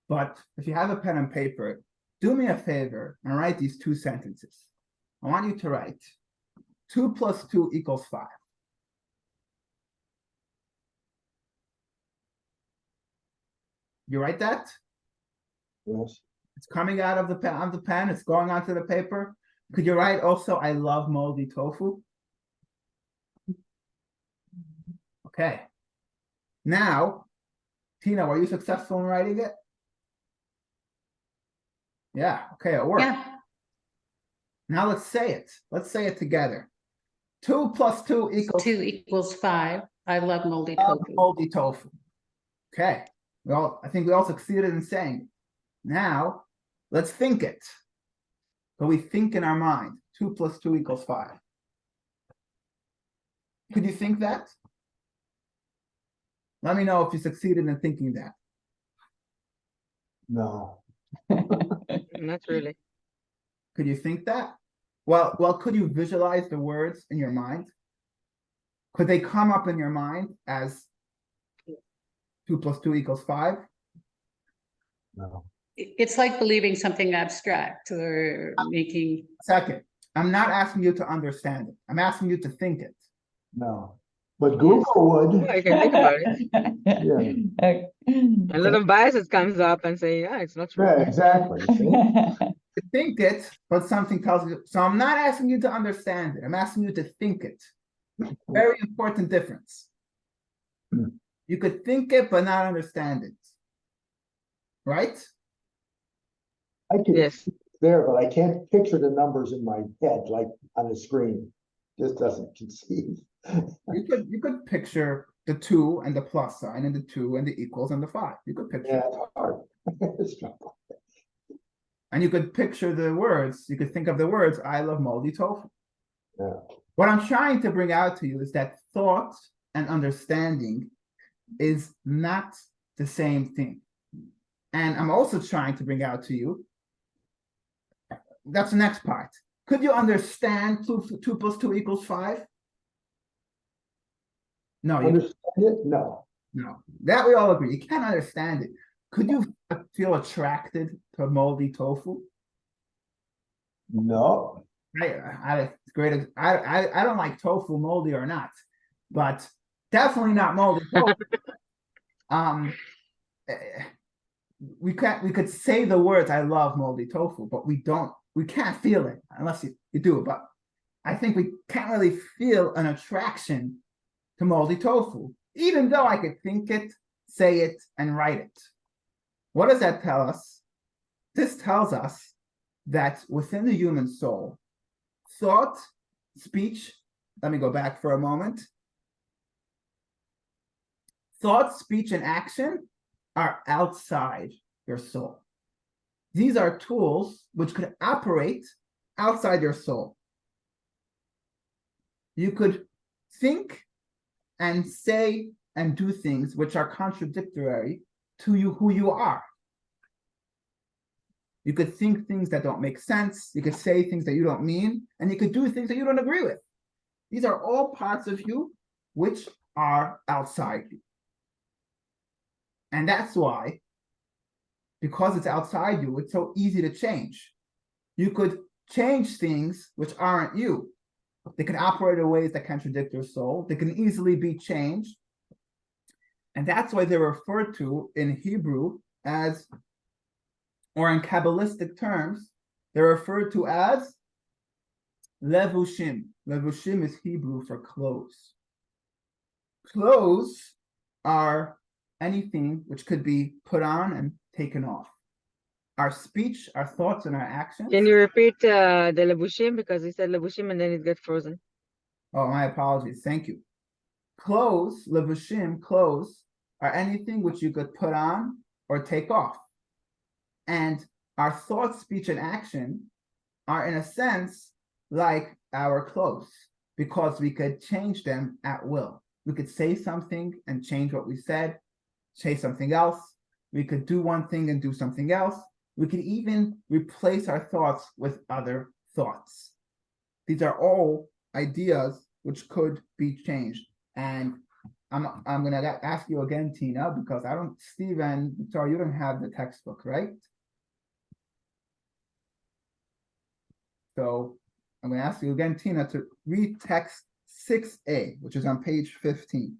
but if you have a pen and paper, do me a favor and write these two sentences. I want you to write 2 + 2 = 5. You write that? Yes. It's coming out of the pen, it's going onto the paper. Could you write also, I love moldy tofu? Okay. Now, Tina, were you successful in writing it? Yeah, okay, it worked. Yeah, Now let's say it. Let's say it together. 2 + 2 = 2 = 5. I love moldy love tofu. moldy tofu. Okay. Well, I think we all succeeded in saying it. Now, let's think it. So we think in our mind, 2 + 2 = 5. Could you think that? Let me know if you succeeded in thinking that. No. Not really. Could you think that? Well, could you visualize the words in your mind? Could they come up in your mind as 2 + 2 = 5? No. It's like believing something abstract or making. Second, I'm not asking you to understand it. I'm asking you to think it. No. But Google would. I can think about it. Yeah. A lot of biases comes up and say, yeah, it's not true. Yeah, exactly. To think it, but something tells you. So I'm not asking you to understand it. I'm asking you to think it. Very important difference. You could think it, but not understand it. Right? I can Yes. there, but I can't picture the numbers in my head like on the screen. Just doesn't conceive. You could picture the 2 and the plus sign and the 2 and the equals and the 5. You could picture Yeah, it. it's hard. It's not- And you could picture the words. You could think of the words, I love moldy tofu. Yeah. What I'm trying to bring out to you is that thought and understanding is not the same thing. And I'm also trying to bring out to you, that's the next part. Could you understand 2 + 2 = 5? No, you Understand it? No. no. That we all agree. You can't understand it. Could you feel attracted to moldy tofu? No. It's great. I don't like tofu, moldy or not, but definitely not moldy tofu. We could say the words I love moldy tofu, but we can't feel it unless you do it. But I think we can't really feel an attraction to moldy tofu, even though I could think it, say it, and write it. What does that tell us? This tells us that within the human soul, thought, speech, let me go back for a moment. Thought, speech, and action are outside your soul. These are tools which could operate outside your soul. You could think and say and do things which are contradictory to who you are. You could think things that don't make sense. You could say things that you don't mean, and you could do things that you don't agree with. These are all parts of you which are outside you. And that's why, because it's outside you, it's so easy to change. You could change things which aren't you. They can operate in ways that contradict your soul. They can easily be changed. And that's why they're referred to in Hebrew as, or in Kabbalistic terms, they're referred to as levushim. Levushim is Hebrew for clothes. Clothes are anything which could be put on and taken off. Our speech, our thoughts, and our actions. Can you repeat the lebushim, because he said lebushim and then it got frozen. Oh, my apologies. Thank you. Clothes, levushim, clothes, are anything which you could put on or take off. And our thoughts, speech, and action are, in a sense, like our clothes, because we could change them at will. We could say something and change what we said, say something else. We could do one thing and do something else. We could even replace our thoughts with other thoughts. These are all ideas which could be changed. And I'm going to ask you again, Tina, because I don't, Stephen, sorry, you don't have the textbook, right? So I'm going to ask you again, Tina, to read text 6a, which is on page 15.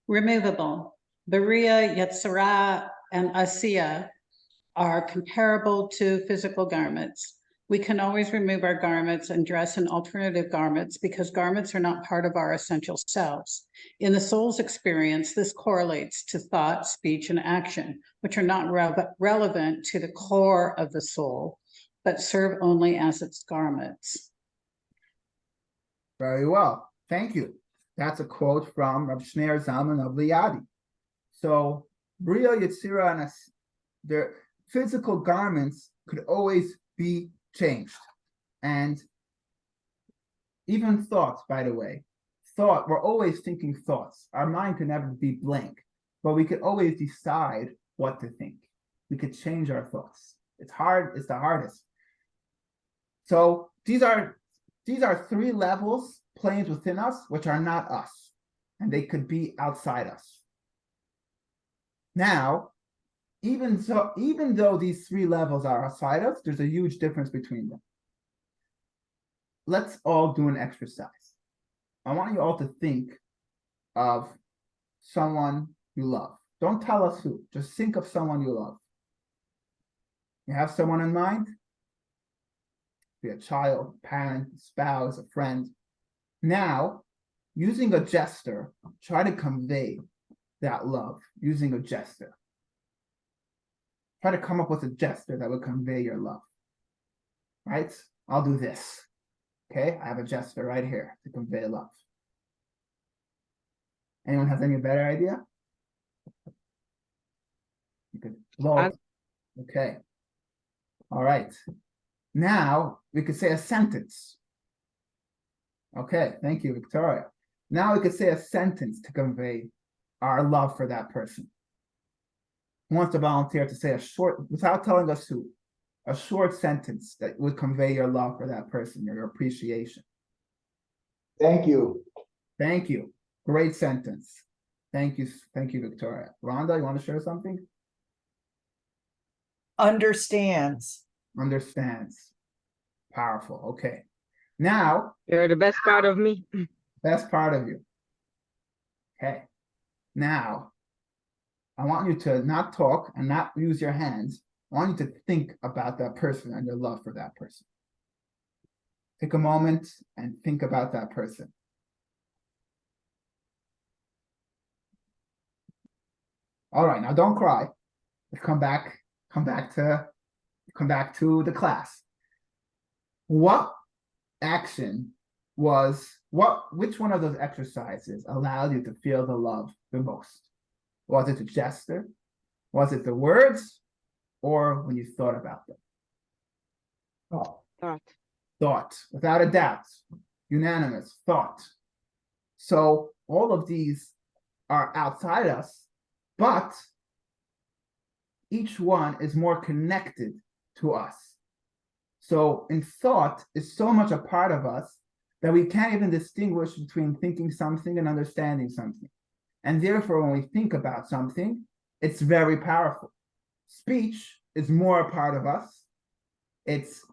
Removable. Beriah, Yetzirah, and Asiya are comparable to physical garments. We can always remove our garments and dress in alternative garments because garments are not part of our essential selves. In the soul's experience, this correlates to thought, speech, and action, which are not relevant to the core of the soul, but serve only as its garments. Very well. Thank you. That's a quote from Rab Shneir Zalman of Liadi. So, Bria, Yetzirah, and their physical garments could always be changed. And even thoughts, by the way, we're always thinking thoughts. Our mind can never be blank, but we could always decide what to think. We could change our thoughts. It's hard, it's the hardest. So these are three levels, planes within us, which are not us, and they could be outside us. Now, even though these three levels are outside us, there's a huge difference between them. Let's all do an exercise. I want you all to think of someone you love. Don't tell us who, just think of someone you love. You have someone in mind? Be a child, parent, spouse, a friend. Now, using a gesture, try to convey that love using a gesture. Try to come up with a gesture that would convey your love. Right? I'll do this. Okay, I have a gesture right here to convey love. Anyone has any better idea? You could blow. Okay. All right. Now we could say a sentence. Okay, thank you, Victoria. Now we could say a sentence to convey our love for that person. Who wants to volunteer to say a short, without telling us who, a short sentence that would convey your love for that person, your appreciation? Thank you. Thank you. Great sentence. Thank you, Victoria. Rhonda, you want to share something? Understands. Understands. Powerful. Okay. Now, You're the best part of me. best part of you. Okay. Now, I want you to not talk and not use your hands. I want you to think about that person and your love for that person. Take a moment and think about that person. All right, now don't cry. Let's come back to the class. What action which one of those exercises allowed you to feel the love the most? Was it the gesture? Was it the words? Or when you thought about them? Thought. Thought, without a doubt. Unanimous, thought. So all of these are outside us, but each one is more connected to us. So in thought is so much a part of us that we can't even distinguish between thinking something and understanding something. And therefore, when we think about something, it's very powerful. Speech is more a part of us. It's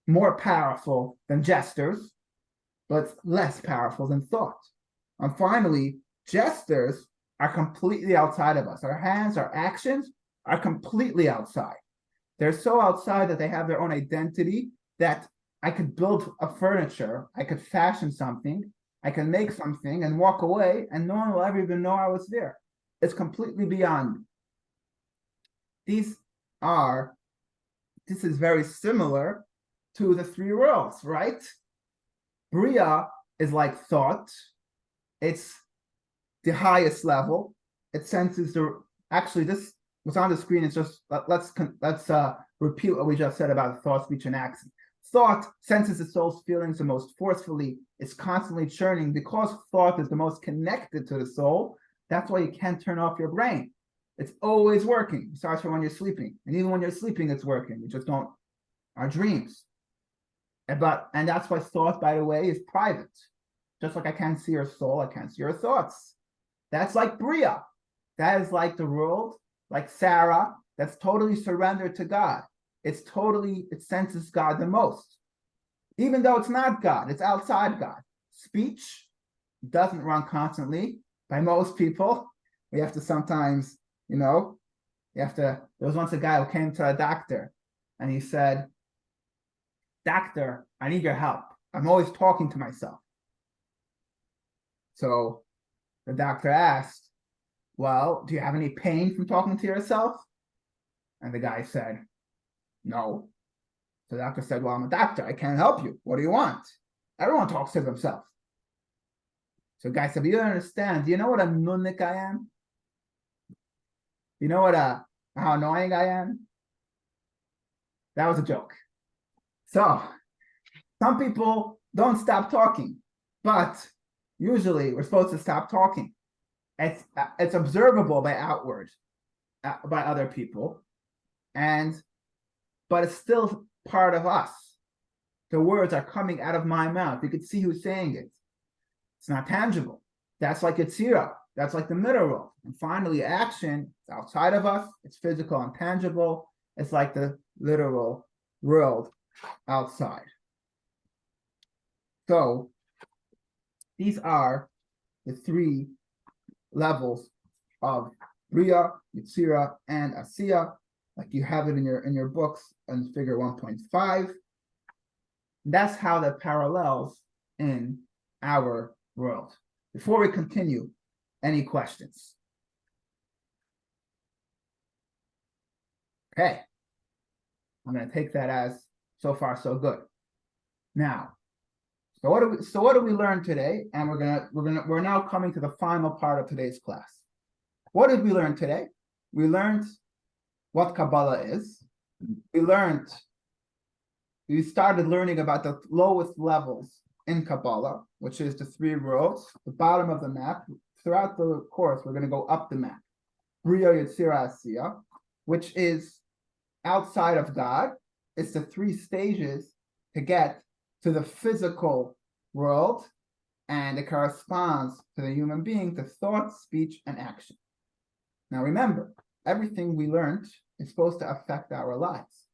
more powerful than gestures, but it's less powerful than thought. And finally, gestures are completely outside of us. Our hands, our actions are completely outside. They're so outside that they have their own identity, that I could build a furniture, I could fashion something, I can make something and walk away, and no one will ever even know I was there. It's completely beyond me. This is very similar to the three worlds, right? Bria is like thought. It's the highest level. It senses actually, this was on the screen. It's just, let's repeat what we just said about thought, speech, and action. Thought senses the soul's feelings the most forcefully. It's constantly churning. Because thought is the most connected to the soul, that's why you can't turn off your brain. It's always working. It starts from when you're sleeping. And even when you're sleeping, it's working. We just don't, our dreams. And that's why thought, by the way, is private. Just like I can't see your soul, I can't see your thoughts. That's like Bria. That is like the world, like Sarah, that's totally surrendered to God. It senses God the most. Even though it's not God, it's outside God. Speech doesn't run constantly by most people. We have to sometimes, there was once a guy who came to a doctor and he said, "Doctor, I need your help. I'm always talking to myself." So the doctor asked, "Well, do you have any pain from talking to yourself?" And the guy said, "No." So the doctor said, "Well, I'm a doctor. I can't help you. What do you want? Everyone talks to themselves." So the guy said, "But you don't understand. Do you know what a nunnik I am? You know how annoying I am?" That was a joke. So some people don't stop talking, but usually we're supposed to stop talking. It's observable by other people, but it's still part of us. The words are coming out of my mouth. You could see who's saying it. It's not tangible. That's like Yetzirah. That's like the middle world. And finally, action is outside of us. It's physical and tangible. It's like the literal world outside. So these are the three levels of Bria, Yetzirah, and Asiya, like you have it in your books in figure 1.5. That's how that parallels in our world. Before we continue, any questions? Okay, I'm going to take that as so far so good. Now, so what do we learn today? And we're now coming to the final part of today's class. What did we learn today? We learned what Kabbalah is. We started learning about the lowest levels in Kabbalah, which is the three worlds, the bottom of the map. Throughout the course, we're going to go up the map. Bria, Yetzirah, Asiya, which is outside of God. It's the three stages to get to the physical world, and it corresponds to the human being, to thought, speech, and action. Now remember, everything we learned is supposed to affect our lives.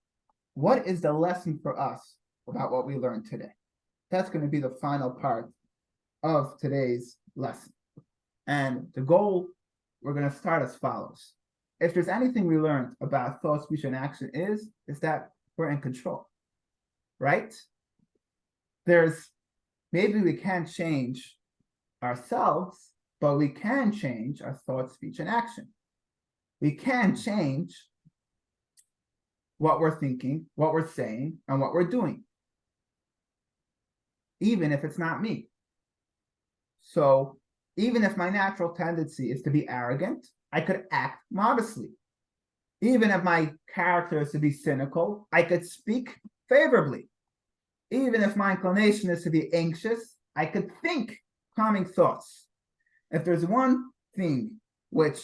What is the lesson for us about what we learned today? That's going to be the final part of today's lesson. And the goal, we're going to start as follows. If there's anything we learned about thought, speech, and action is that we're in control, right? Maybe we can't change ourselves, but we can change our thought, speech, and action. We can change what we're thinking, what we're saying, and what we're doing, even if it's not me. So even if my natural tendency is to be arrogant, I could act modestly. Even if my character is to be cynical, I could speak favorably. Even if my inclination is to be anxious, I could think calming thoughts. If there's one thing which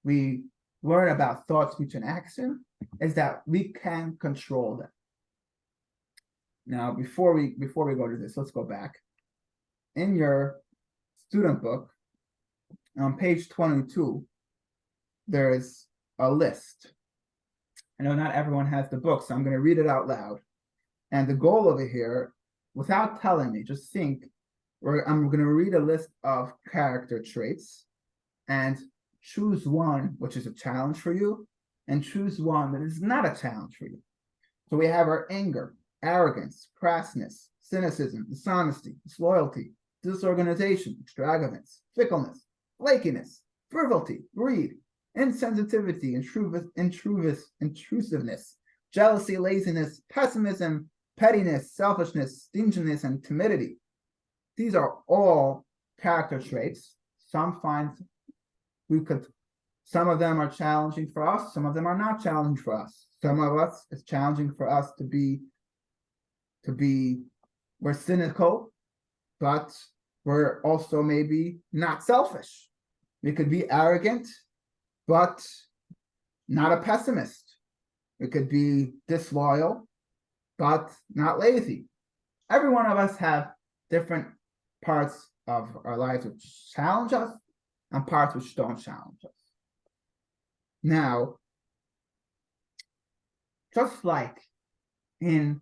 we learn about thought, speech, and action, is that we can control them. Now, before we go to this, let's go back. In your student book, on page 22, there is a list. I know not everyone has the book, so I'm going to read it out loud. And the goal over here, without telling me, just think, I'm going to read a list of character traits and choose one which is a challenge for you and choose one that is not a challenge for you. So we have our anger, arrogance, crassness, cynicism, dishonesty, disloyalty, disorganization, extravagance, fickleness, flakiness, frivolity, greed, insensitivity, intrusiveness, jealousy, laziness, pessimism, pettiness, selfishness, stinginess, and timidity. These are all character traits. Some of them are challenging for us, some of them are not challenging for us. Some of us, it's challenging for us we're cynical, but we're also maybe not selfish. We could be arrogant, but not a pessimist. We could be disloyal, but not lazy. Every one of us have different parts of our lives which challenge us and parts which don't challenge us. Now, just like in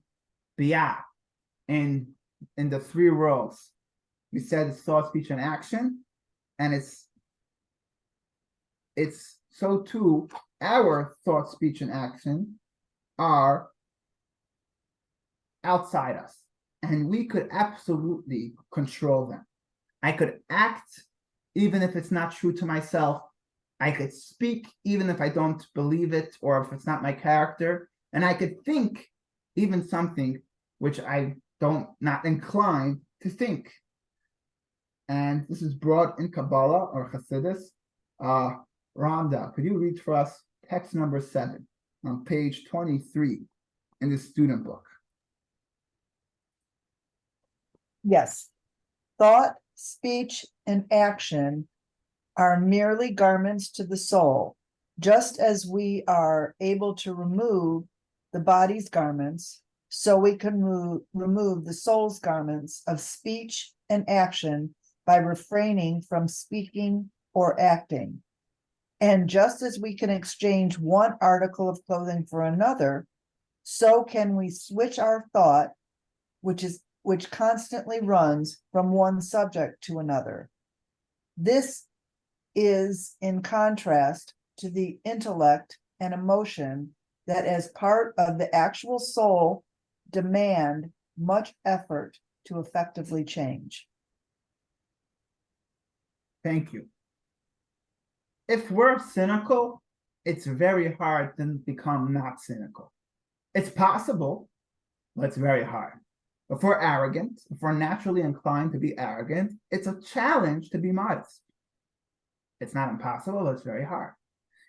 Biyah, in the three worlds, we said it's thought, speech, and action, and it's so too our thought, speech, and action are outside us, and we could absolutely control them. I could act even if it's not true to myself. I could speak even if I don't believe it or if it's not my character, and I could think even something which I not inclined to think. And this is brought in Kabbalah or Hasidus. Rhonda, could you read for us text number 7 on page 23 in the student book? Yes. Thought, speech, and action are merely garments to the soul, just as we are able to remove the body's garments, so we can remove the soul's garments of speech and action by refraining from speaking or acting. And just as we can exchange one article of clothing for another, so can we switch our thought, which constantly runs from one subject to another. This is in contrast to the intellect and emotion that, as part of the actual soul, demand much effort to effectively change. Thank you. If we're cynical, it's very hard to become not cynical. It's possible, but it's very hard. If we're arrogant, if we're naturally inclined to be arrogant, it's a challenge to be modest. It's not impossible, but it's very hard.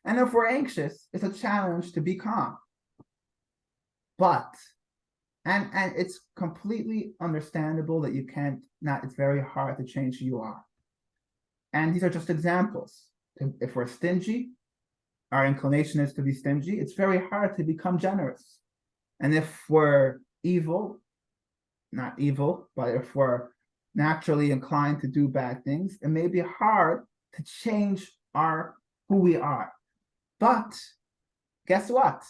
And if we're anxious, it's a challenge to be calm. But, and it's completely understandable that it's very hard to change who you are. And these are just examples. If we're stingy, our inclination is to be stingy. It's very hard to become generous. And if we're evil, not evil, but if we're naturally inclined to do bad things, it may be hard to change who we are. But guess what?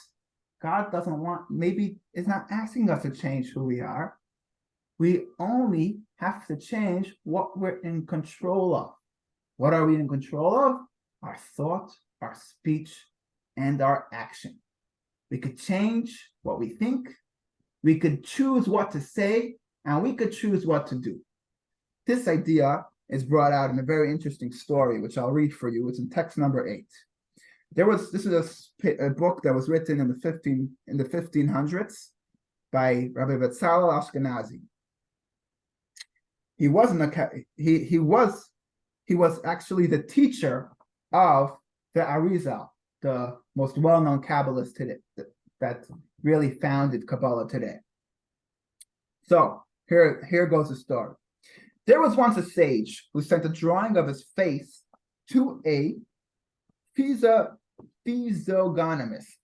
God is not asking us to change who we are. We only have to change what we're in control of. What are we in control of? Our thought, our speech, and our action. We could change what we think. We could choose what to say, and we could choose what to do. This idea is brought out in a very interesting story, which I'll read for you. It's in text number 8. This is a book that was written in the 1500s by Rabbi Betzalel Ashkenazi. He was actually the teacher of the Arizal, the most well-known Kabbalist today, that really founded Kabbalah today. So here goes the story. There was once a sage who sent a drawing of his face to a physiognomist.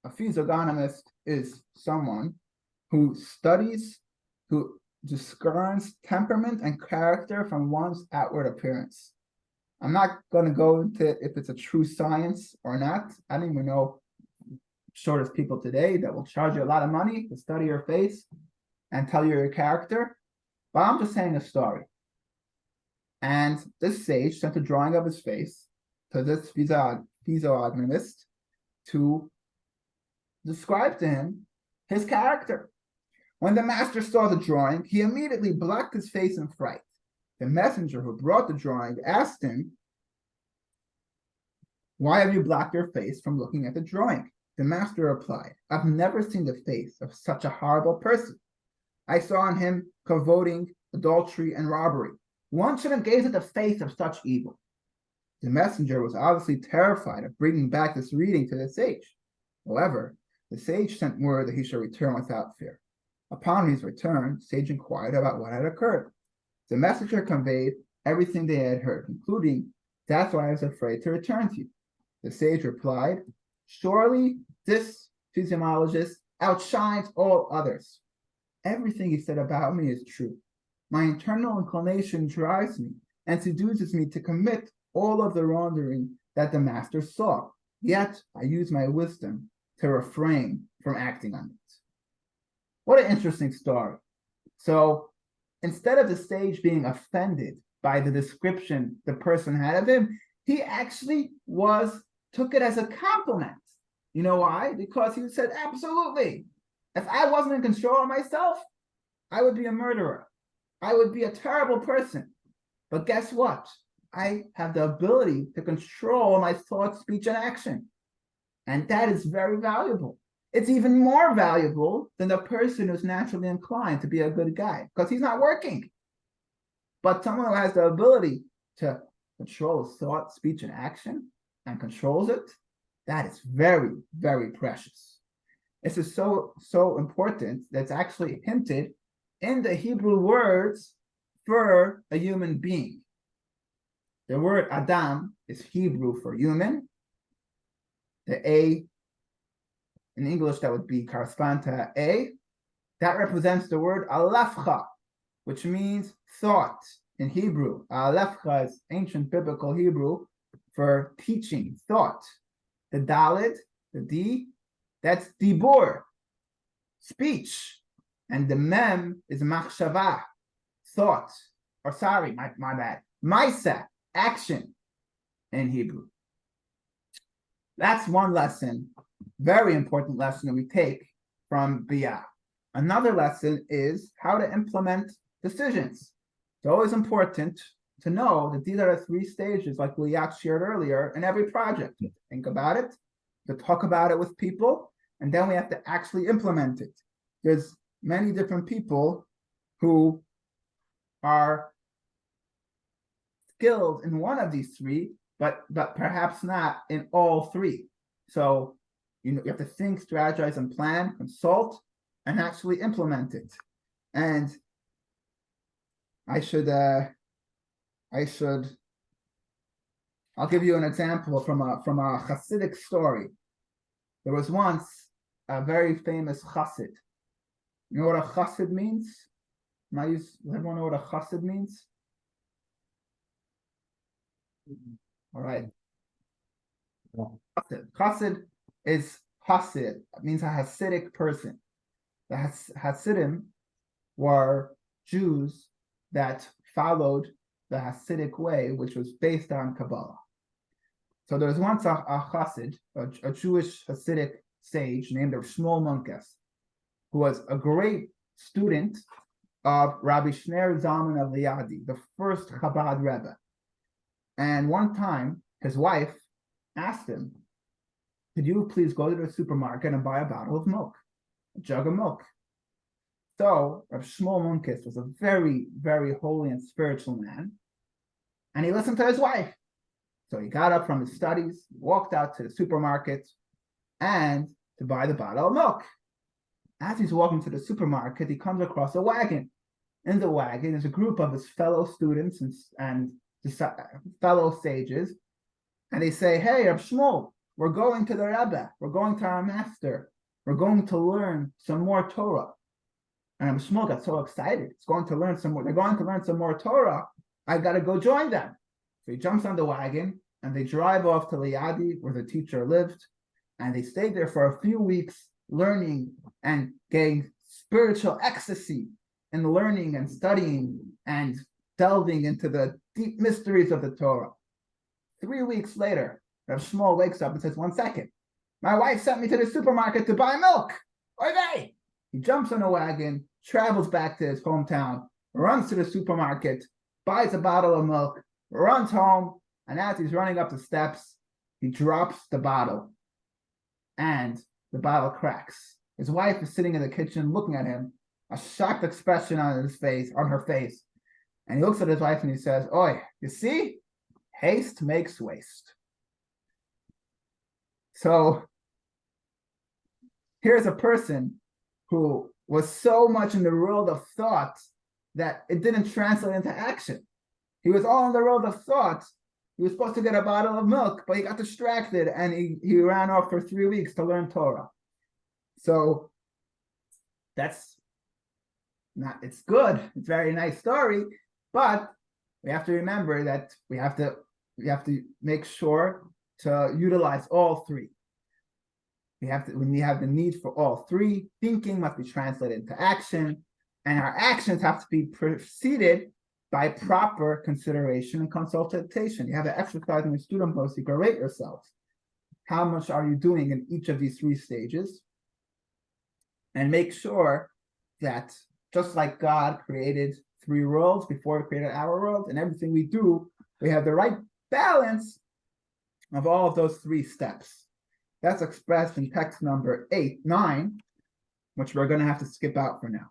A physiognomist is someone who discerns temperament and character from one's outward appearance. I'm not going to go into if it's a true science or not. I don't even know, short of people today that will charge you a lot of money to study your face and tell you your character. But I'm just saying a story. And this sage sent a drawing of his face to this physiognomist to describe to him his character. When the master saw the drawing, he immediately blocked his face in fright. The messenger who brought the drawing asked him, "Why have you blocked your face from looking at the drawing?" The master replied, "I've never seen the face of such a horrible person. I saw in him cavorting, adultery, and robbery. One shouldn't gaze at the face of such evil." The messenger was obviously terrified of bringing back this reading to the sage. However, the sage sent word that he should return without fear. Upon his return, the sage inquired about what had occurred. The messenger conveyed everything they had heard, including, "That's why I was afraid to return to you." The sage replied, "Surely this physiologist outshines all others. Everything he said about me is true. My internal inclination drives me and seduces me to commit all of the wrongdoing that the master saw. Yet I use my wisdom to refrain from acting on it." What an interesting story. So instead of the sage being offended by the description the person had of him, he actually took it as a compliment. You know why? Because he said, absolutely. If I wasn't in control of myself, I would be a murderer. I would be a terrible person. But guess what? I have the ability to control my thought, speech, and action. And that is very valuable. It's even more valuable than the person who's naturally inclined to be a good guy because he's not working. But someone who has the ability to control his thought, speech, and action and controls it, that is very, very precious. This is so important that it's actually hinted in the Hebrew words for a human being. The word Adam is Hebrew for human. The A in English, that would be correspond to A. That represents the word alefcha, which means thought in Hebrew. Alefcha is ancient biblical Hebrew for teaching, thought. The Dalet, the D, that's dibur, speech. And the Mem is machshava, thought. Or sorry, my bad. Maisa, action in Hebrew. That's one lesson, very important lesson that we take from Biyah. Another lesson is how to implement decisions. It's always important to know that these are the 3 stages, like Liat shared earlier, in every project. Think about it, to talk about it with people, and then we have to actually implement it. There's many different people who are skilled in one of these 3, but perhaps not in all 3. So you have to think, strategize, and plan, consult, and actually implement it. And I'll give you an example from a Hasidic story. There was once a very famous Chassid. You know what a Chassid means? Does everyone know what a Chassid means? All right. Chassid is Hasid. It means a Hasidic person. The Hasidim were Jews that followed the Hasidic way, which was based on Kabbalah. So there was once a Chassid, a Jewish Hasidic sage named Shmuel Munkes, who was a great student of Rabbi Shner Zalman of Liadi, the first Chabad Rebbe. And one time, his wife asked him, "Could you please go to the supermarket and buy a bottle of milk, a jug of milk?" So Rabbi Shmuel Munkes was a very, very holy and spiritual man, and he listened to his wife. So he got up from his studies, walked out to the supermarket, and to buy the bottle of milk. As he's walking to the supermarket, he comes across a wagon. In the wagon is a group of his fellow students and fellow sages, and they say, "Hey, Rabbi Shmuel, we're going to the Rebbe. We're going to our master. We're going to learn some more Torah." And Rabbi Shmuel got so excited. They're going to learn some more Torah. I got to go join them. So he jumps on the wagon and they drive off to Liadi, where the teacher lived, and they stayed there for a few weeks, learning and getting spiritual ecstasy in learning and studying and delving into the deep mysteries of the Torah. 3 weeks later, Rav Shmuel wakes up and says, 1 second, my wife sent me to the supermarket to buy milk. Oy vey! He jumps on a wagon, travels back to his hometown, runs to the supermarket, buys a bottle of milk, runs home, and as he's running up the steps, he drops the bottle, and the bottle cracks. His wife is sitting in the kitchen looking at him, a shocked expression on her face. And he looks at his wife and he says, "Oi, you see? Haste makes waste." So here's a person who was so much in the world of thought that it didn't translate into action. He was all in the world of thought. He was supposed to get a bottle of milk, but he got distracted and he ran off for 3 weeks to learn Torah. So that's not, it's good. It's a very nice story, but we have to remember that we have to make sure to utilize all three. When we have the need for all three, thinking must be translated into action, and our actions have to be preceded by proper consideration and consultation. You have an exercise in your student post, you can rate yourself. How much are you doing in each of these 3 stages? And make sure that just like God created 3 worlds before he created our world, and everything we do, we have the right balance of all of those 3 steps. That's expressed in text number 9, which we're going to have to skip out for now.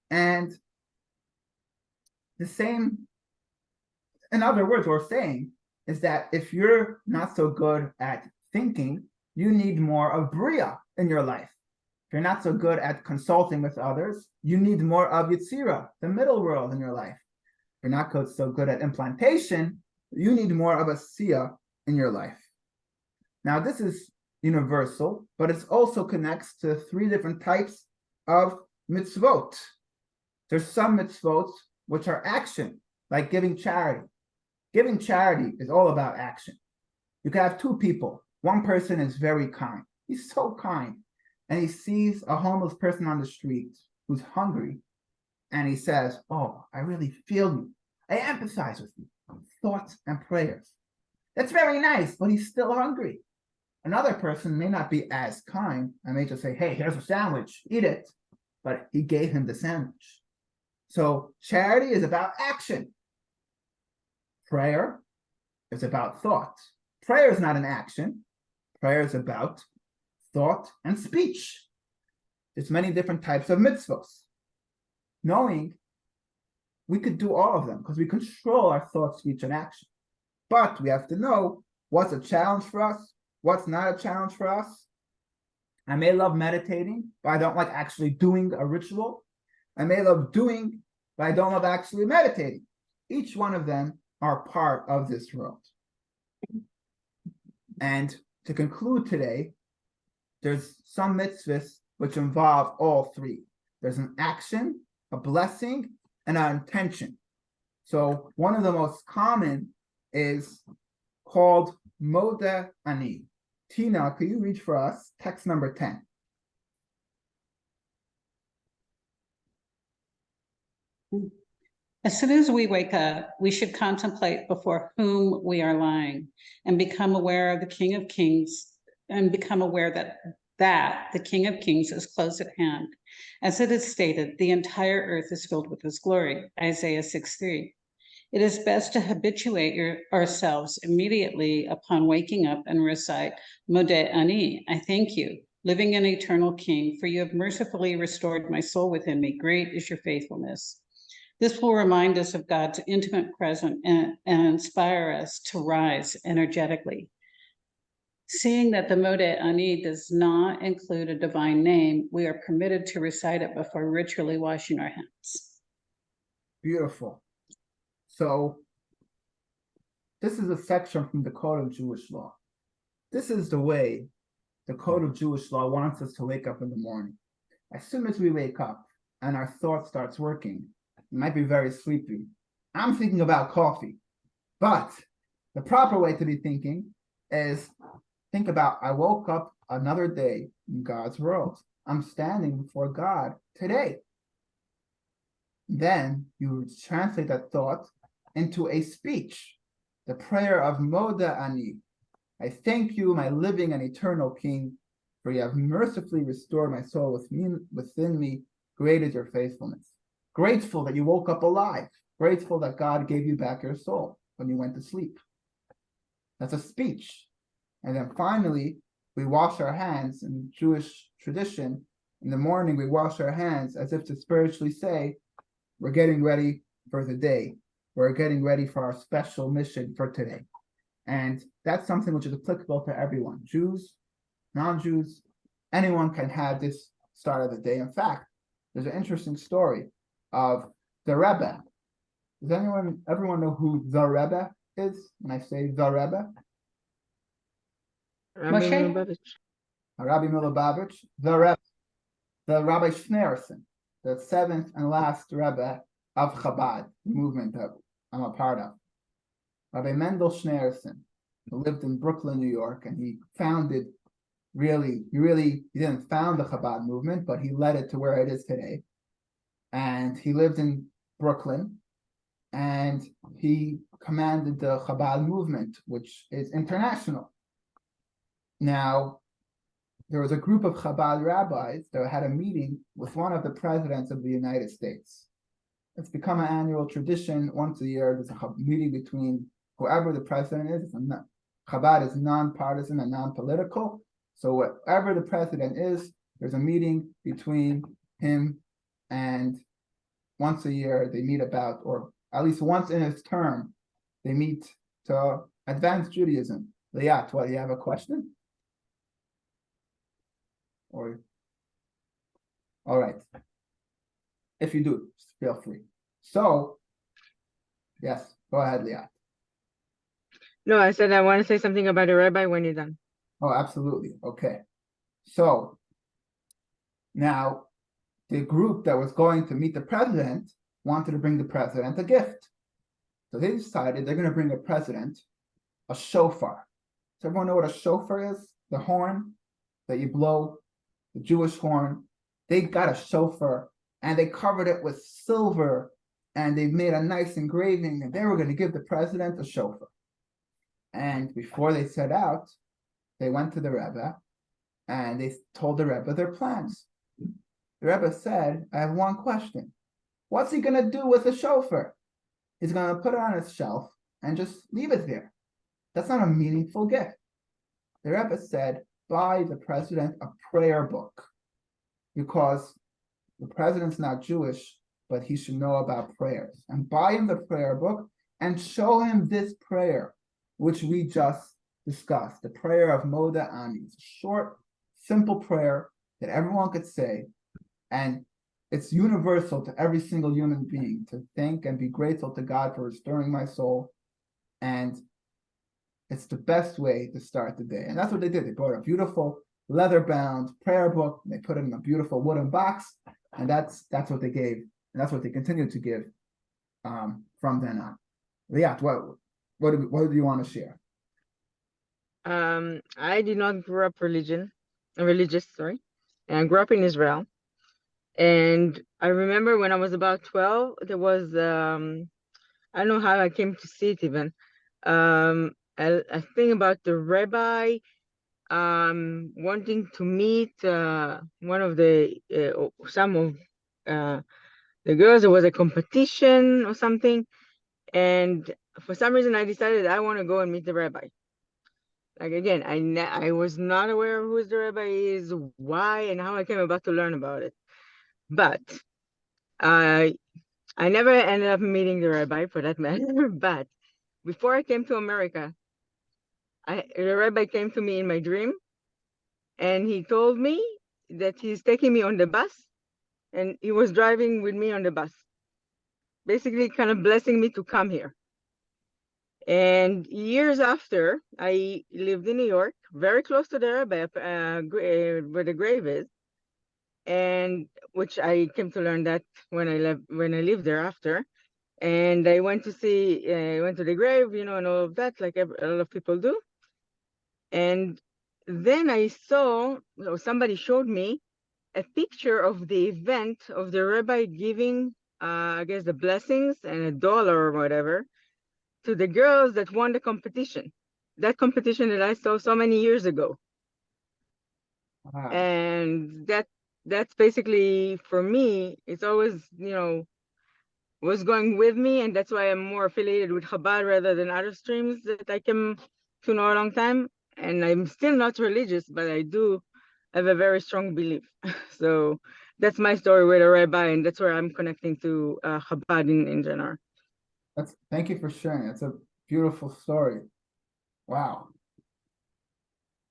And the same, in other words, what we're saying is that if you're not so good at thinking, you need more of Bria in your life. If you're not so good at consulting with others, you need more of Yetzirah, the middle world in your life. If you're not so good at implantation, you need more of Asiya in your life. Now, this is universal, but it also connects to 3 different types of mitzvot. There's some mitzvot which are action, like giving charity. Giving charity is all about action. You can have 2 people. One person is very kind. He's so kind. And he sees a homeless person on the street who's hungry. And he says, "Oh, I really feel you. I empathize with you." Thoughts and prayers. That's very nice, but he's still hungry. Another person may not be as kind. I may just say, "Hey, here's a sandwich, eat it." But he gave him the sandwich. So charity is about action. Prayer is about thought. Prayer is not an action. Prayer is about thought and speech. There's many different types of mitzvahs. Knowing we could do all of them because we control our thought, speech, and action. But we have to know what's a challenge for us, what's not a challenge for us. I may love meditating, but I don't like actually doing a ritual. I may love doing, but I don't love actually meditating. Each one of them are part of this world. And to conclude today, there's some mitzvahs which involve all 3. There's an action, a blessing, and an intention. So one of the most common is called Modeh Ani. Tina, can you read for us text number 10? As soon as we wake up, we should contemplate before whom we are lying and become aware of the King of Kings and become aware that the King of Kings is close at hand. As it is stated, the entire earth is filled with his glory, Isaiah 6:3. It is best to habituate ourselves immediately upon waking up and recite, Modeh Ani, I thank you, living and eternal King, for you have mercifully restored my soul within me. Great is your faithfulness. This will remind us of God's intimate presence and inspire us to rise energetically. Seeing that the Modeh Ani does not include a divine name, we are permitted to recite it before ritually washing our hands. Beautiful. So this is a section from the Code of Jewish Law. This is the way the Code of Jewish Law wants us to wake up in the morning. As soon as we wake up and our thought starts working, you might be very sleepy. I'm thinking about coffee, but The proper way to be thinking is think about, I woke up another day in God's world. I'm standing before God today. Then you translate that thought into a speech, the prayer of Moda Ani. I thank you, my living and eternal King, for you have mercifully restored my soul within me. Great is your faithfulness. Grateful that you woke up alive. Grateful that God gave you back your soul when you went to sleep. That's a speech. And then finally, we wash our hands in Jewish tradition. In the morning, we wash our hands as if to spiritually say, we're getting ready for the day. We're getting ready for our special mission for today. And that's something which is applicable to everyone, Jews, non-Jews, anyone can have this start of the day. In fact, there's an interesting story of the Rebbe. Does everyone know who the Rebbe is? When I say the Rebbe, Rabbi Moshe? Lubavitch. Rabbi Milubavitch, the Rebbe, the Rabbi Schneerson, the seventh and last Rebbe of Chabad, the movement that I'm a part of. Rabbi Mendel Schneerson, who lived in Brooklyn, New York, and he founded, he didn't found the Chabad movement, but he led it to where it is today. And he lived in Brooklyn, and he commanded the Chabad movement, which is international. Now, there was a group of Chabad rabbis that had a meeting with one of the presidents of the United States. It's become an annual tradition. Once a year, there's a meeting between whoever the president is. Chabad is non-partisan and non-political. So whatever the president is, there's a meeting between him and once a year they meet about, or at least once in his term, they meet to advance Judaism. Liat, what, you have a question? Or, all right. If you do, feel free. So, yes, go ahead, Liat. No, I said I want to say something about the rabbi when you're done. Oh, absolutely. Okay. So now the group that was going to meet the president wanted to bring the president a gift. So they decided they're going to bring the president a shofar. Does everyone know what a shofar is? The horn that you blow, the Jewish horn. They got a shofar and they covered it with silver and they made a nice engraving and they were going to give the president a shofar. And before they set out, they went to the Rebbe and they told the Rebbe their plans. The Rebbe said, I have one question. What's he going to do with the shofar? He's going to put it on his shelf and just leave it there. That's not a meaningful gift. The Rebbe said, buy the president a prayer book because the president's not Jewish, but he should know about prayers. And buy him the prayer book and show him this prayer, which we just discussed, the prayer of Moda Ani. It's a short, simple prayer that everyone could say, and it's universal to every single human being to thank and be grateful to God for restoring my soul. And it's the best way to start the day. And that's what they did. They bought a beautiful leather-bound prayer book, and they put it in a beautiful wooden box, and that's what they gave, and that's what they continue to give from then on. Liat, what do you want to share? I did not grow up religious, sorry. And I grew up in Israel. And I remember when I was about 12, there was, I don't know how I came to see it even, a thing about the rabbi wanting to meet one of some of the girls. There was a competition or something. And for some reason, I decided I want to go and meet the rabbi. Like, again, I was not aware of who the rabbi is, why, and how I came about to learn about it. But I never ended up meeting the rabbi, for that matter. But before I came to America, the rabbi came to me in my dream, and he told me that he's taking me on the bus, and he was driving with me on the bus, basically kind of blessing me to come here. And years after, I lived in New York, very close to the rabbi, where the grave is, and which I came to learn that when I lived there after. And I went to see, went to the grave, you know, and all of that, like a lot of people do. And then I saw, or somebody showed me a picture of the event of the rabbi giving, I guess, the blessings and $1 or whatever to the girls that won the competition. That competition that I saw so many years ago. Wow. And that's basically, for me, it's always, you know, was going with me, and that's why I'm more affiliated with Chabad rather than other streams that I came to know a long time. And I'm still not religious, but I do have a very strong belief. So that's my story with a rabbi, and that's where I'm connecting to Chabad in general. Thank you for sharing. It's a beautiful story. Wow.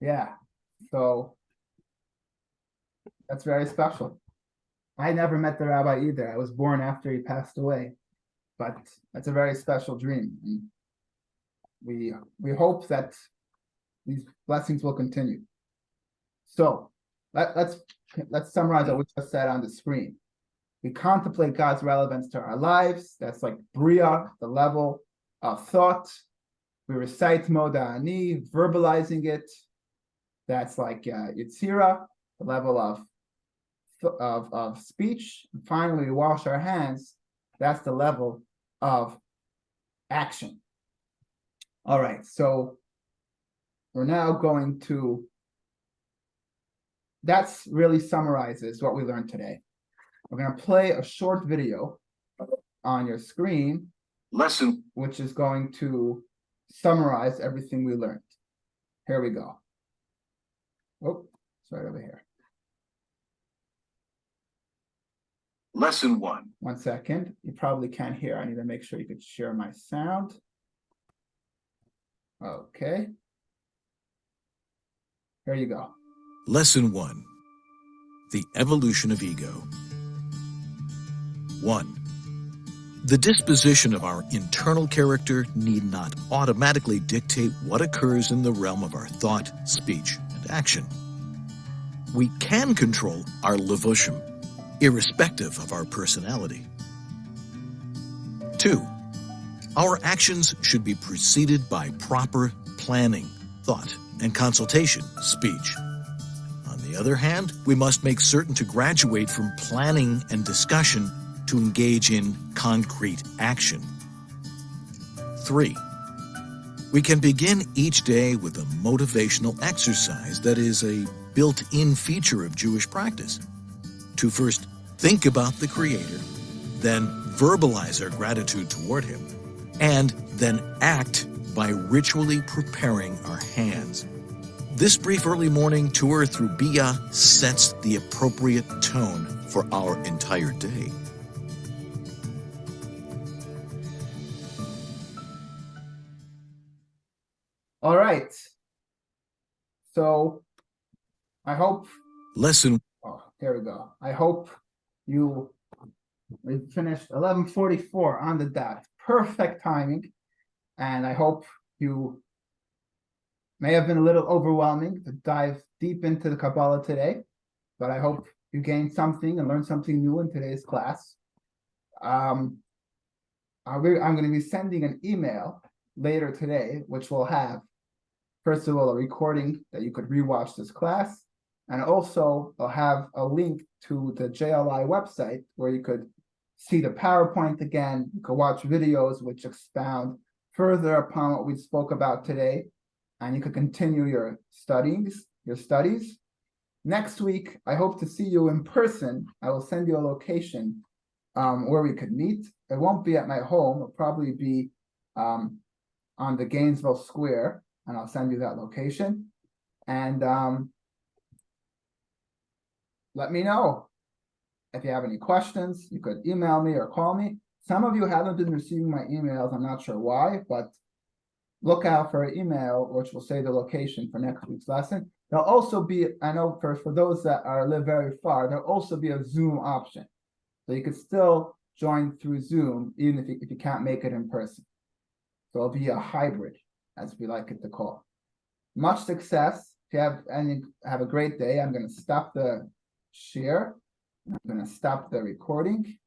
Yeah. So that's very special. I never met the rabbi either. I was born after he passed away, but that's a very special dream. And we hope that these blessings will continue. So let's summarize what we just said on the screen. We contemplate God's relevance to our lives. That's like Bria, the level of thought. We recite Moda Ani, verbalizing it. That's like Yitzira, the level of speech. And finally, we wash our hands. That's the level of action. All right, so we're now going to, that's really summarizes what we learned today. We're going to play a short video on your screen, which is going to summarize everything we learned. Here we go. Oh, it's right over here. Lesson 1. 1 second. You probably can't hear. I need to make sure you can share my sound. Okay. Here you go. Lesson 1. The evolution of ego. 1. The disposition of our internal character need not automatically dictate what occurs in the realm of our thought, speech, and action. We can control our levushim, irrespective of our personality. 2. Our actions should be preceded by proper planning, thought, and consultation, speech. On the other hand, we must make certain to graduate from planning and discussion to engage in concrete action. 3. We can begin each day with a motivational exercise that is a built-in feature of Jewish practice. To first think about the Creator, then verbalize our gratitude toward Him, and then act by ritually preparing our hands. This brief early morning tour through Bia sets the appropriate tone for our entire day. All right. So I hope. Lesson. Oh, there we go. I hope we finished 11:44 on the dot. Perfect timing. And I hope you may have been a little overwhelming to dive deep into the Kabbalah today, but I hope you gained something and learned something new in today's class. I'm going to be sending an email later today, which will have, first of all, a recording that you could rewatch this class, and also I'll have a link to the JLI website where you could see the PowerPoint again. You could watch videos which expound further upon what we spoke about today, and you could continue your studies. Next week, I hope to see you in person. I will send you a location where we could meet. It won't be at my home. It'll probably be on the Gainesville Square, and I'll send you that location. And let me know if you have any questions. You could email me or call me. Some of you haven't been receiving my emails. I'm not sure why, but look out for an email which will say the location for next week's lesson. There'll also be, I know for those that live very far, there'll also be a Zoom option. So you could still join through Zoom, even if you can't make it in person. So it'll be a hybrid, as we like it to call. Much success. If you have a great day. I'm going to stop the share. I'm going to stop the recording.